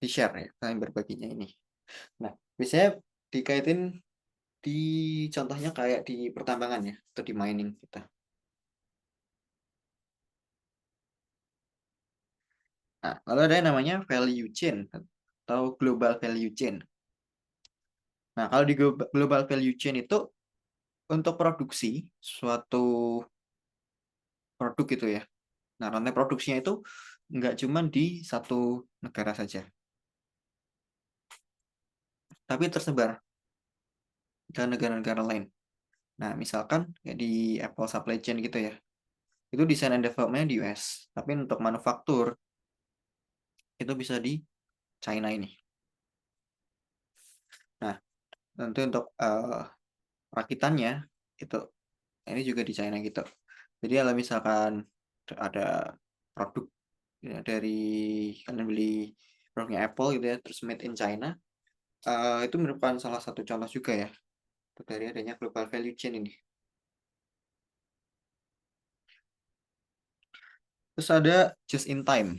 di-share ya, saling berbaginya ini. Nah, biasanya dikaitin di contohnya kayak di pertambangan ya, atau di mining kita. Nah, lalu ada yang namanya value chain atau global value chain. Nah, kalau di global value chain itu untuk produksi suatu produk gitu ya. Nah, rantai produksinya itu nggak cuma di satu negara saja, tapi tersebar ke negara-negara lain. Nah, misalkan kayak di Apple supply chain gitu ya, itu design and development di US, tapi untuk manufaktur itu bisa di China ini. Nah, tentu untuk rakitannya itu ini juga di China gitu. Jadi kalau misalkan ada produk ya, dari kalian beli produknya Apple gitu ya, terus made in China, itu merupakan salah satu contoh juga ya dari adanya global value chain ini. Terus ada just in time.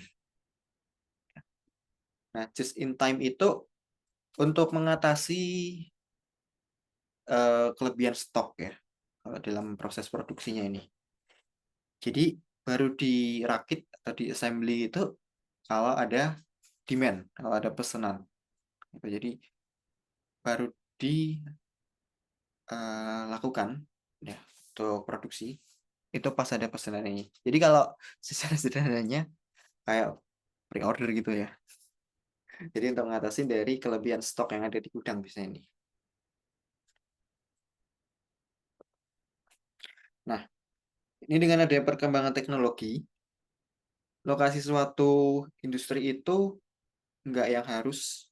Nah, just in time itu untuk mengatasi kelebihan stok ya kalau dalam proses produksinya ini. Jadi baru dirakit atau di assembly itu kalau ada demand, kalau ada pesanan. Gitu. Jadi baru dilakukan ya untuk produksi itu pas ada pesanan ini. Jadi kalau secara sederhananya kayak pre-order gitu ya. Jadi untuk mengatasi dari kelebihan stok yang ada di gudang biasanya ini. Nah, ini dengan adanya perkembangan teknologi, lokasi suatu industri itu nggak yang harus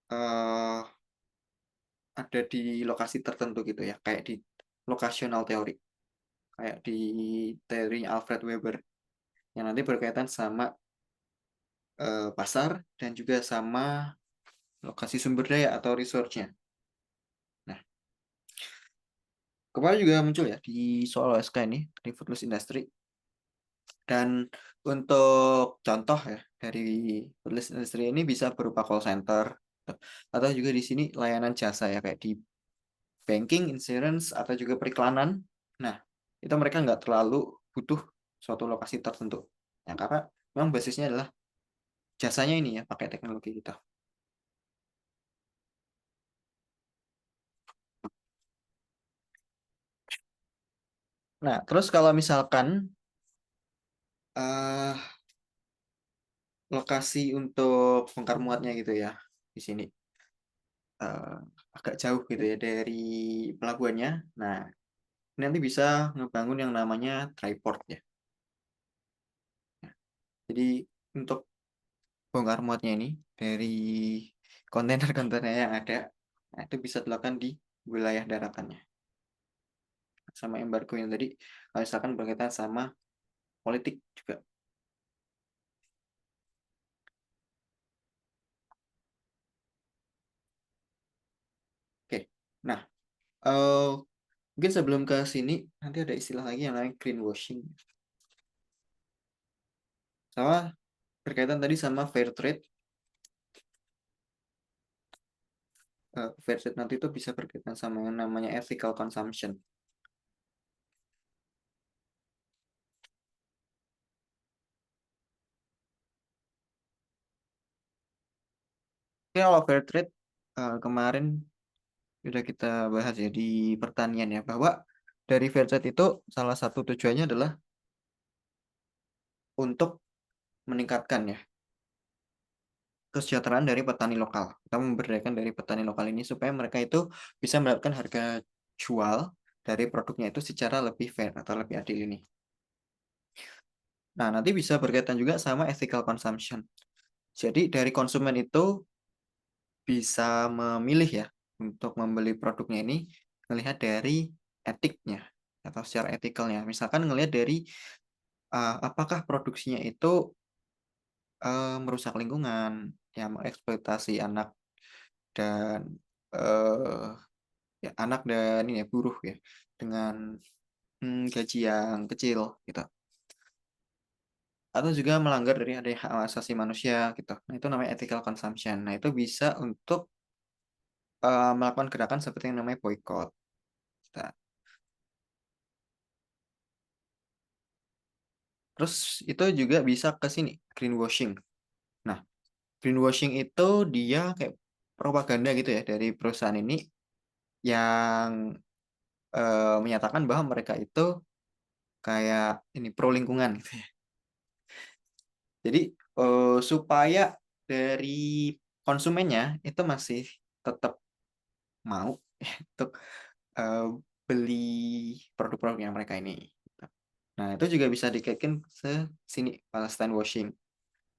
eh, ada di lokasi tertentu gitu ya, kayak di locational theory, kayak di teori Alfred Weber yang nanti berkaitan sama pasar dan juga sama lokasi sumber daya atau resource-nya. Nah, kemarin juga muncul ya di soal OSK ini, di Foodless Industry. Dan untuk contoh ya, dari Foodless Industry ini bisa berupa call center, atau juga di sini layanan jasa ya, kayak di banking, insurance, atau juga periklanan. Nah, itu mereka nggak terlalu butuh suatu lokasi tertentu. Ya, karena memang basisnya adalah jasanya ini ya, pakai teknologi kita. Nah, terus kalau misalkan eh lokasi untuk bongkar muatnya gitu ya, di sini eh, agak jauh gitu ya dari pelabuhannya. Nah, nanti bisa ngebangun yang namanya triport ya. Jadi untuk bongkar muatnya ini dari kontainer-kontainer yang ada, nah, itu bisa dilakukan di wilayah daratannya. Sama embargo yang tadi, kalau misalkan berkaitan sama politik juga. Oke, nah mungkin sebelum ke sini nanti ada istilah lagi yang namanya greenwashing. Sama berkaitan tadi sama fair trade. Fair trade nanti itu bisa berkaitan sama yang namanya ethical consumption. Oke, kalau fair trade kemarin sudah kita bahas ya di pertanian ya, bahwa dari fair trade itu salah satu tujuannya adalah untuk meningkatkan ya kesejahteraan dari petani lokal. Kita memberdayakan dari petani lokal ini supaya mereka itu bisa mendapatkan harga jual dari produknya itu secara lebih fair atau lebih adil ini. Nah, nanti bisa berkaitan juga sama ethical consumption. Jadi dari konsumen itu bisa memilih ya untuk membeli produknya ini melihat dari etiknya atau secara etikalnya. Misalkan ngelihat dari apakah produksinya itu merusak lingkungan, yang mengeksploitasi anak dan eh, ya, anak dan ini ya buruh ya dengan gaji yang kecil gitu. Atau juga melanggar dari ada hak asasi manusia gitu. Nah, itu namanya ethical consumption. Nah, itu bisa untuk melakukan gerakan seperti yang namanya boycott. Nah, terus itu juga bisa ke sini greenwashing. Nah, greenwashing itu dia kayak propaganda gitu ya dari perusahaan ini yang menyatakan bahwa mereka itu kayak ini pro lingkungan gitu ya. Jadi supaya dari konsumennya itu masih tetap mau untuk eh, beli produk-produk yang mereka ini. Nah, itu juga bisa dikaitkan ke sini Palestine washing.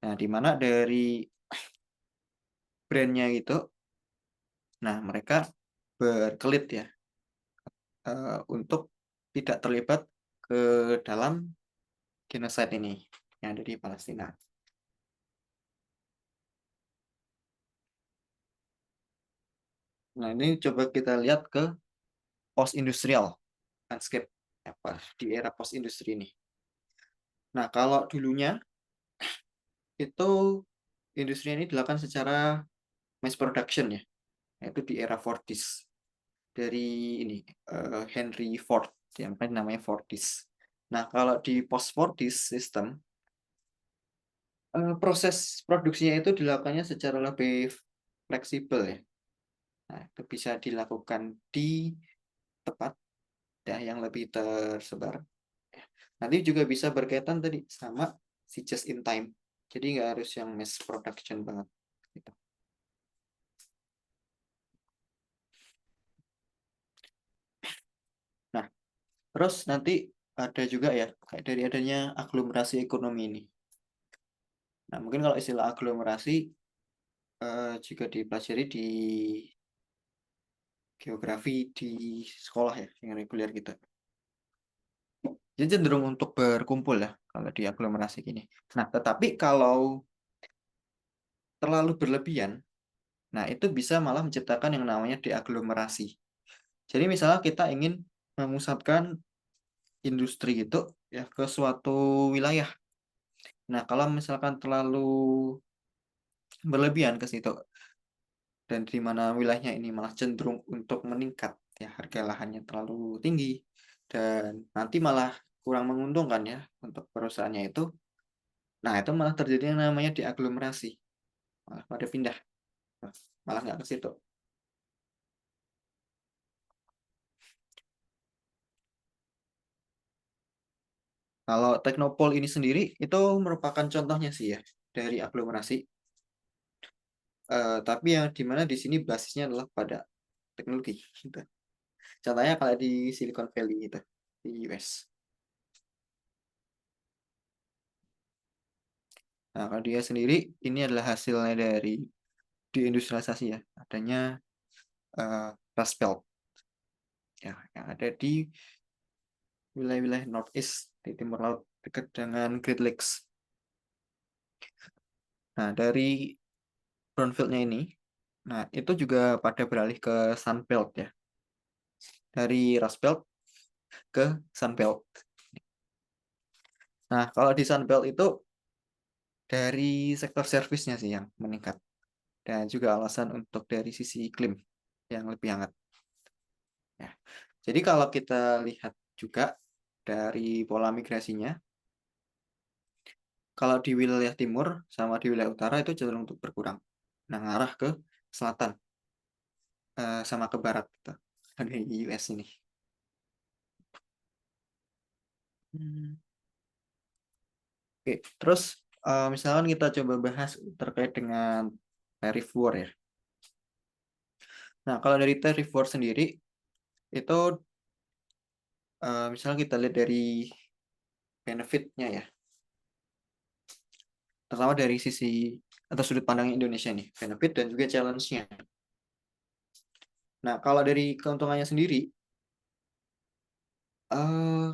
Nah, di mana dari brandnya gitu, nah mereka berkelit ya untuk tidak terlibat ke dalam genocide ini yang ada di Palestina. Nah, ini coba kita lihat ke post industrial landscape apa di era post industri ini. Nah, kalau dulunya itu industri ini dilakukan secara mass production ya, yaitu di era Fordist dari ini Henry Ford yang namanya Fordist. Nah, kalau di post Fordist system proses produksinya itu dilakukannya secara lebih fleksibel ya. Nah, itu bisa dilakukan di tempat ya yang lebih tersebar. Nanti juga bisa berkaitan tadi sama si just in time. Jadi nggak harus yang mass production banget. Gitu. Nah, terus nanti ada juga ya kayak dari adanya aglomerasi ekonomi ini. Nah, mungkin kalau istilah aglomerasi juga dipelajari di geografi di sekolah ya, yang reguler gitu. Jadi cenderung untuk berkumpul ya kalau di aglomerasi gini. Nah, tetapi kalau terlalu berlebihan, nah itu bisa malah menciptakan yang namanya deaglomerasi. Jadi misalnya kita ingin memusatkan industri itu ya ke suatu wilayah. Nah, kalau misalkan terlalu berlebihan ke situ dan di mana wilayahnya ini malah cenderung untuk meningkat ya harga lahannya terlalu tinggi dan nanti malah kurang menguntungkan ya untuk perusahaannya itu. Nah, itu malah terjadi yang namanya deaglomerasi. Malah pada pindah, malah nggak ke situ. Kalau Teknopol ini sendiri itu merupakan contohnya sih ya dari aglomerasi. Tapi yang dimana di sini basisnya adalah pada teknologi. Gitu. Contohnya kalau di Silicon Valley itu di US. Nah, kalau dia sendiri ini adalah hasilnya dari deindustrialisasi ya, adanya Rust Belt. ya yang ada di wilayah-wilayah Northeast di timur laut dekat dengan Great Lakes. Nah, dari brownfield-nya ini, nah itu juga pada beralih ke Sunbelt ya. Dari Rust Belt ke Sunbelt. Nah, kalau di Sunbelt itu dari sektor servisnya sih yang meningkat. Dan juga alasan untuk dari sisi iklim yang lebih hangat. Ya. Jadi kalau kita lihat juga dari pola migrasinya, kalau di wilayah timur sama di wilayah utara itu cenderung untuk berkurang. Nah, ngarah ke selatan sama ke barat gitu. Di US ini. Hmm. Oke, terus misalkan kita coba bahas terkait dengan tariff war ya. Nah, kalau dari tariff war sendiri, itu misalnya kita lihat dari benefitnya ya. Terutama dari sisi atau sudut pandang Indonesia nih, benefit dan juga challenge-nya. Nah, kalau dari keuntungannya sendiri,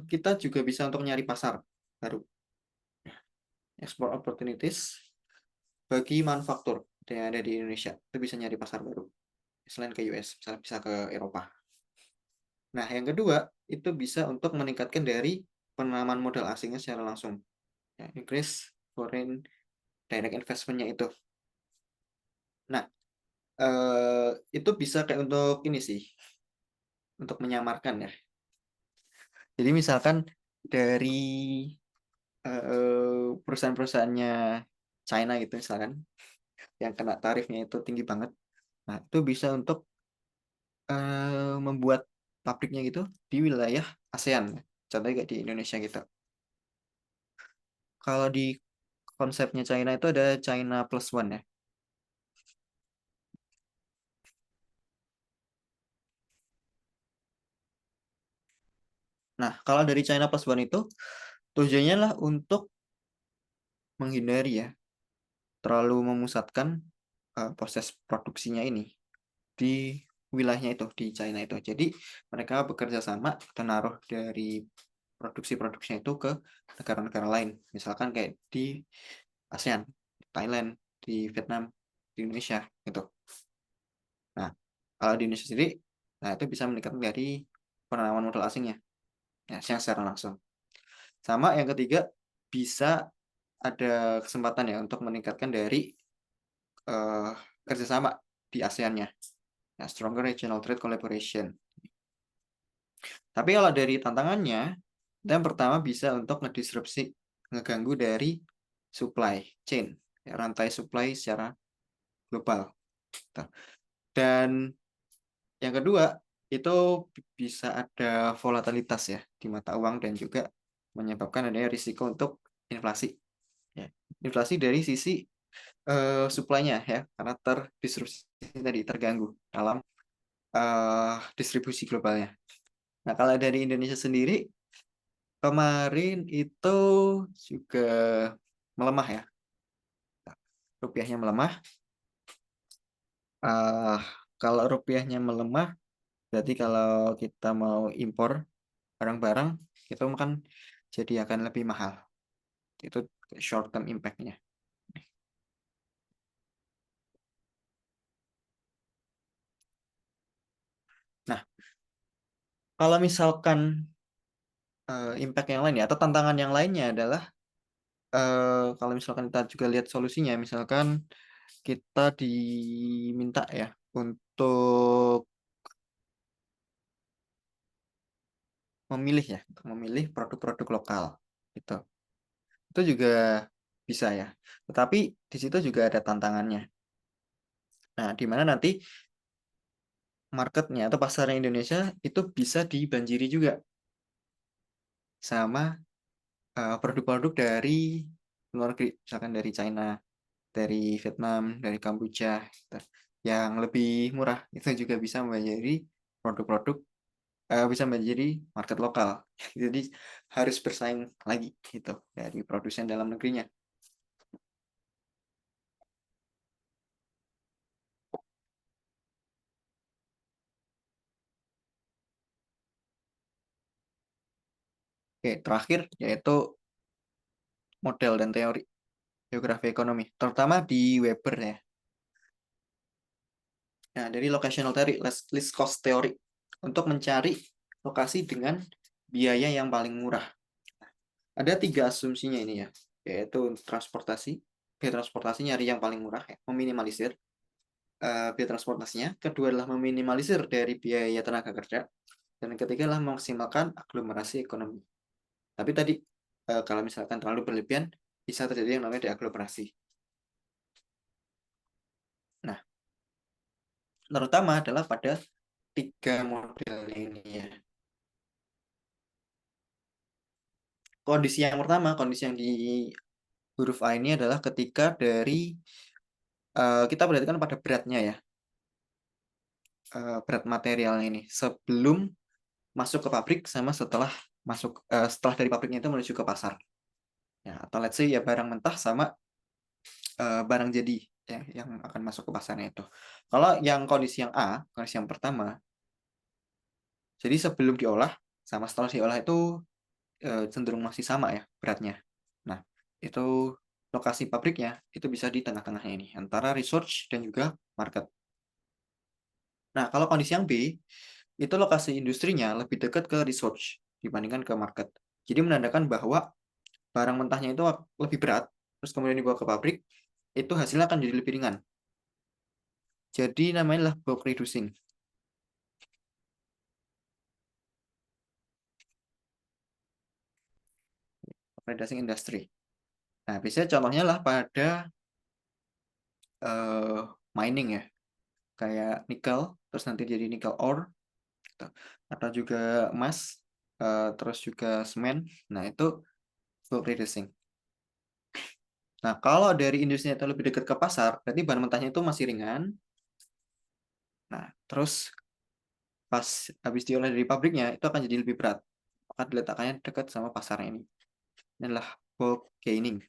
kita juga bisa untuk nyari pasar baru, export opportunities bagi manufaktur yang ada di Indonesia. Itu bisa nyari pasar baru, selain ke US, misalnya bisa ke Eropa. Nah, yang kedua, itu bisa untuk meningkatkan dari penanaman modal asingnya secara langsung. Ya, increase foreign direct investment-nya itu. Nah, itu bisa kayak untuk ini sih, untuk menyamarkan ya. Jadi misalkan dari perusahaan-perusahaannya China gitu misalkan, yang kena tarifnya itu tinggi banget. Nah, itu bisa untuk membuat pabriknya gitu di wilayah ASEAN. Contohnya kayak di Indonesia gitu. Kalau di konsepnya China itu ada China plus one ya. Nah, kalau dari China plus one itu tujuannya lah untuk menghindari ya terlalu memusatkan proses produksinya ini di wilayahnya itu di China itu. Jadi mereka bekerja sama dan naruh dari produksi-produksinya itu ke negara-negara lain. Misalkan kayak di ASEAN, Thailand, di Vietnam, di Indonesia gitu. Nah, kalau di Indonesia sendiri, nah itu bisa meningkatkan dari penanaman modal asingnya, ya, yang secara langsung. Sama yang ketiga, bisa ada kesempatan ya untuk meningkatkan dari eh, kerjasama di ASEAN-nya, ya, stronger regional trade collaboration. Tapi kalau dari tantangannya, yang pertama bisa untuk ngedisrupsi, ngeganggu dari supply chain, ya, rantai supply secara global. Gitu. Dan yang kedua, itu bisa ada volatilitas ya di mata uang dan juga menyebabkan adanya risiko untuk inflasi. Ya. Inflasi dari sisi supply-nya ya, karena terdisrupsi tadi terganggu dalam distribusi globalnya. Nah, kalau dari Indonesia sendiri, kemarin itu juga melemah ya, rupiahnya melemah. Eh, Kalau rupiahnya melemah, berarti kalau kita mau impor barang-barang, itu kan jadi akan lebih mahal. Itu short term impact-nya. Nah, kalau misalkan impact yang lain ya, atau tantangan yang lainnya adalah kalau misalkan kita juga lihat solusinya, misalkan kita diminta ya untuk memilih ya, untuk memilih produk-produk lokal gitu. Itu juga bisa ya. Tetapi di situ juga ada tantangannya. Nah, di mana nanti marketnya atau pasarnya Indonesia itu bisa dibanjiri juga sama produk-produk dari luar negeri, misalkan dari China, dari Vietnam, dari Kamboja, gitu, yang lebih murah. Itu juga bisa menjadi produk-produk, bisa menjadi market lokal. Jadi harus bersaing lagi gitu dari produsen dalam negerinya. Oke, terakhir yaitu model dan teori geografi ekonomi, terutama di Weber ya. Nah, dari locational theory, least cost theory, untuk mencari lokasi dengan biaya yang paling murah. Ada 3 asumsinya ini ya, yaitu transportasi. Biaya transportasi nyari yang paling murah, ya, meminimalisir biaya transportasinya. Kedua adalah meminimalisir dari biaya tenaga kerja. Dan yang ketiga adalah memaksimalkan aglomerasi ekonomi. Tapi tadi kalau misalkan terlalu berlebihan, bisa terjadi yang namanya deaglomerasi. Nah, terutama adalah pada 3 model ini ya. Kondisi yang pertama, kondisi yang di huruf A ini adalah ketika dari kita perhatikan pada beratnya ya, berat materialnya ini sebelum masuk ke pabrik sama setelah dari pabriknya itu menuju ke pasar. Ya, atau let's say ya barang mentah sama barang jadi ya yang akan masuk ke pasarnya itu. Kalau yang kondisi yang A, kondisi yang pertama, jadi sebelum diolah sama setelah diolah itu cenderung masih sama ya beratnya. Nah, itu lokasi pabriknya itu bisa di tengah-tengahnya ini antara research dan juga market. Nah, kalau kondisi yang B, itu lokasi industrinya lebih dekat ke research dibandingkan ke market. Jadi menandakan bahwa barang mentahnya itu lebih berat, terus kemudian dibawa ke pabrik, itu hasilnya akan jadi lebih ringan. Jadi namanya adalah bulk reducing, reducing industry. Nah, biasanya contohnya lah pada eh, mining ya, kayak nikel, terus nanti jadi nikel ore, gitu. Atau juga emas, terus juga semen. Nah, itu bulk reducing. Nah, kalau dari industri itu lebih dekat ke pasar, berarti bahan mentahnya itu masih ringan. Nah, terus pas habis diolah dari pabriknya, itu akan jadi lebih berat. Maka diletakkannya dekat sama pasarnya ini. Ini adalah bulk gaining.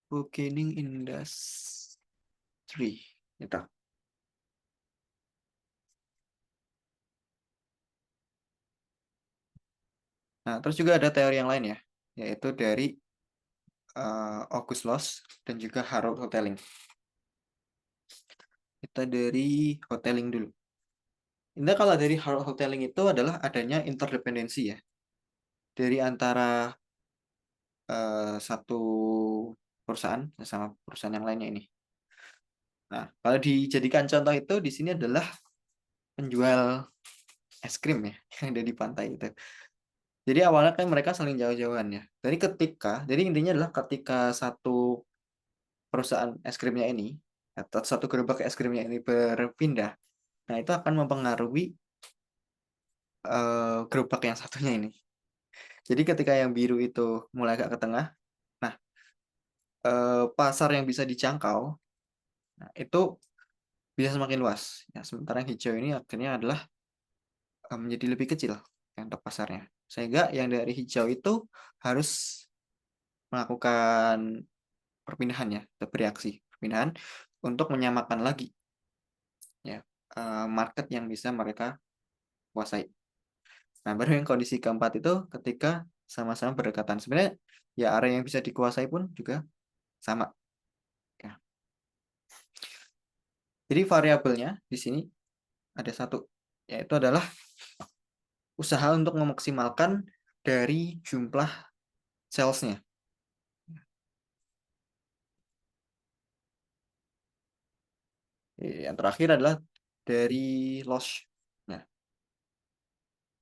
Bulk gaining industry. Gitu. Nah, terus juga ada teori yang lain ya, yaitu dari August Loss dan juga Harold Hotelling. Kita dari Hotelling dulu. Ini kalau dari Harold Hotelling itu adalah adanya interdependensi ya, dari antara satu perusahaan sama perusahaan yang lainnya ini. Nah, kalau dijadikan contoh itu di sini adalah penjual es krim ya yang ada di pantai itu. Jadi awalnya kan mereka saling jauh-jauhan ya. Jadi intinya adalah ketika satu perusahaan es krimnya ini atau satu gerobak es krimnya ini berpindah, nah itu akan mempengaruhi gerobak yang satunya ini. Jadi ketika yang biru itu mulai agak ke tengah, nah pasar yang bisa dijangkau, nah, itu bisa semakin luas. Ya, sementara yang hijau ini akhirnya adalah menjadi lebih kecil yang untuk pasarnya. Sehingga yang dari hijau itu harus melakukan perpindahan ya, atau bereaksi perpindahan untuk menyamakan lagi ya market yang bisa mereka kuasai. Nah, baru yang kondisi keempat itu ketika sama-sama berdekatan. Sebenarnya ya area yang bisa dikuasai pun juga sama. Ya. Jadi variabelnya di sini ada satu, yaitu adalah usaha untuk memaksimalkan dari jumlah salesnya. Yang terakhir adalah dari loss. Nah,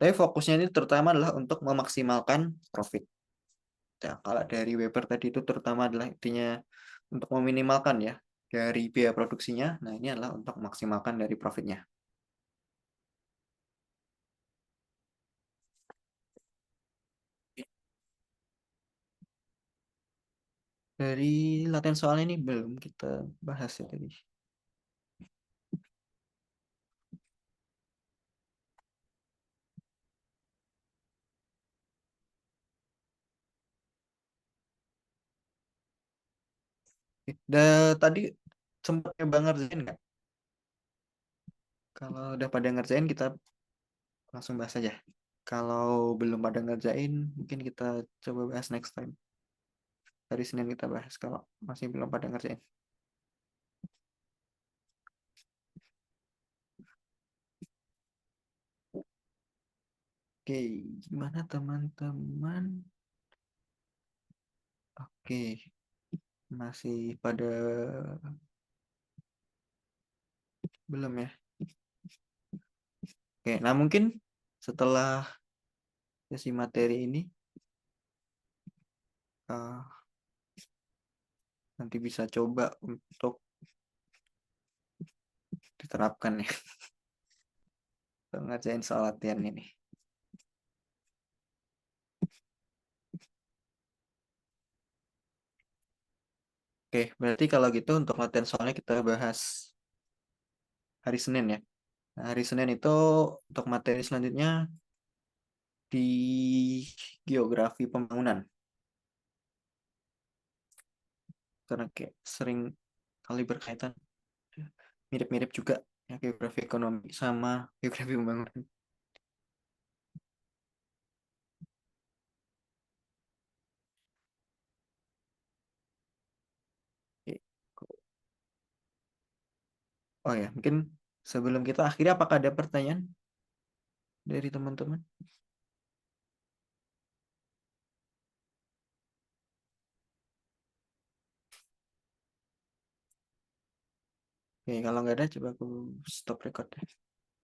tapi fokusnya ini terutama adalah untuk memaksimalkan profit. Ya, kalau dari Weber tadi itu terutama adalah intinya untuk meminimalkan ya dari biaya produksinya. Nah, ini adalah untuk memaksimalkan dari profitnya. Dari latihan soal ini belum kita bahas ya tadi. Tadi sempat nyoba ngerjain nggak? Kalau udah pada ngerjain kita langsung bahas aja. Kalau belum pada ngerjain, mungkin kita coba bahas next time. Hari Senin kita bahas kalau masih belum pada ngerjain. Oke, gimana teman-teman? Oke, masih pada belum ya? Oke, nah mungkin setelah sesi materi ini eh, nanti bisa coba untuk diterapkan ya, untuk ngerjain soal latihan ini. Oke, berarti kalau gitu untuk latihan soalnya kita bahas hari Senin ya. Nah, hari Senin itu untuk materi selanjutnya di geografi pembangunan. Karena kayak sering kali berkaitan, mirip-mirip juga ya geografi ekonomi sama geografi pembangunan. Oke. Oh ya, mungkin sebelum kita akhiri, apakah ada pertanyaan dari teman-teman? Oke, kalau nggak ada, coba aku stop record ya.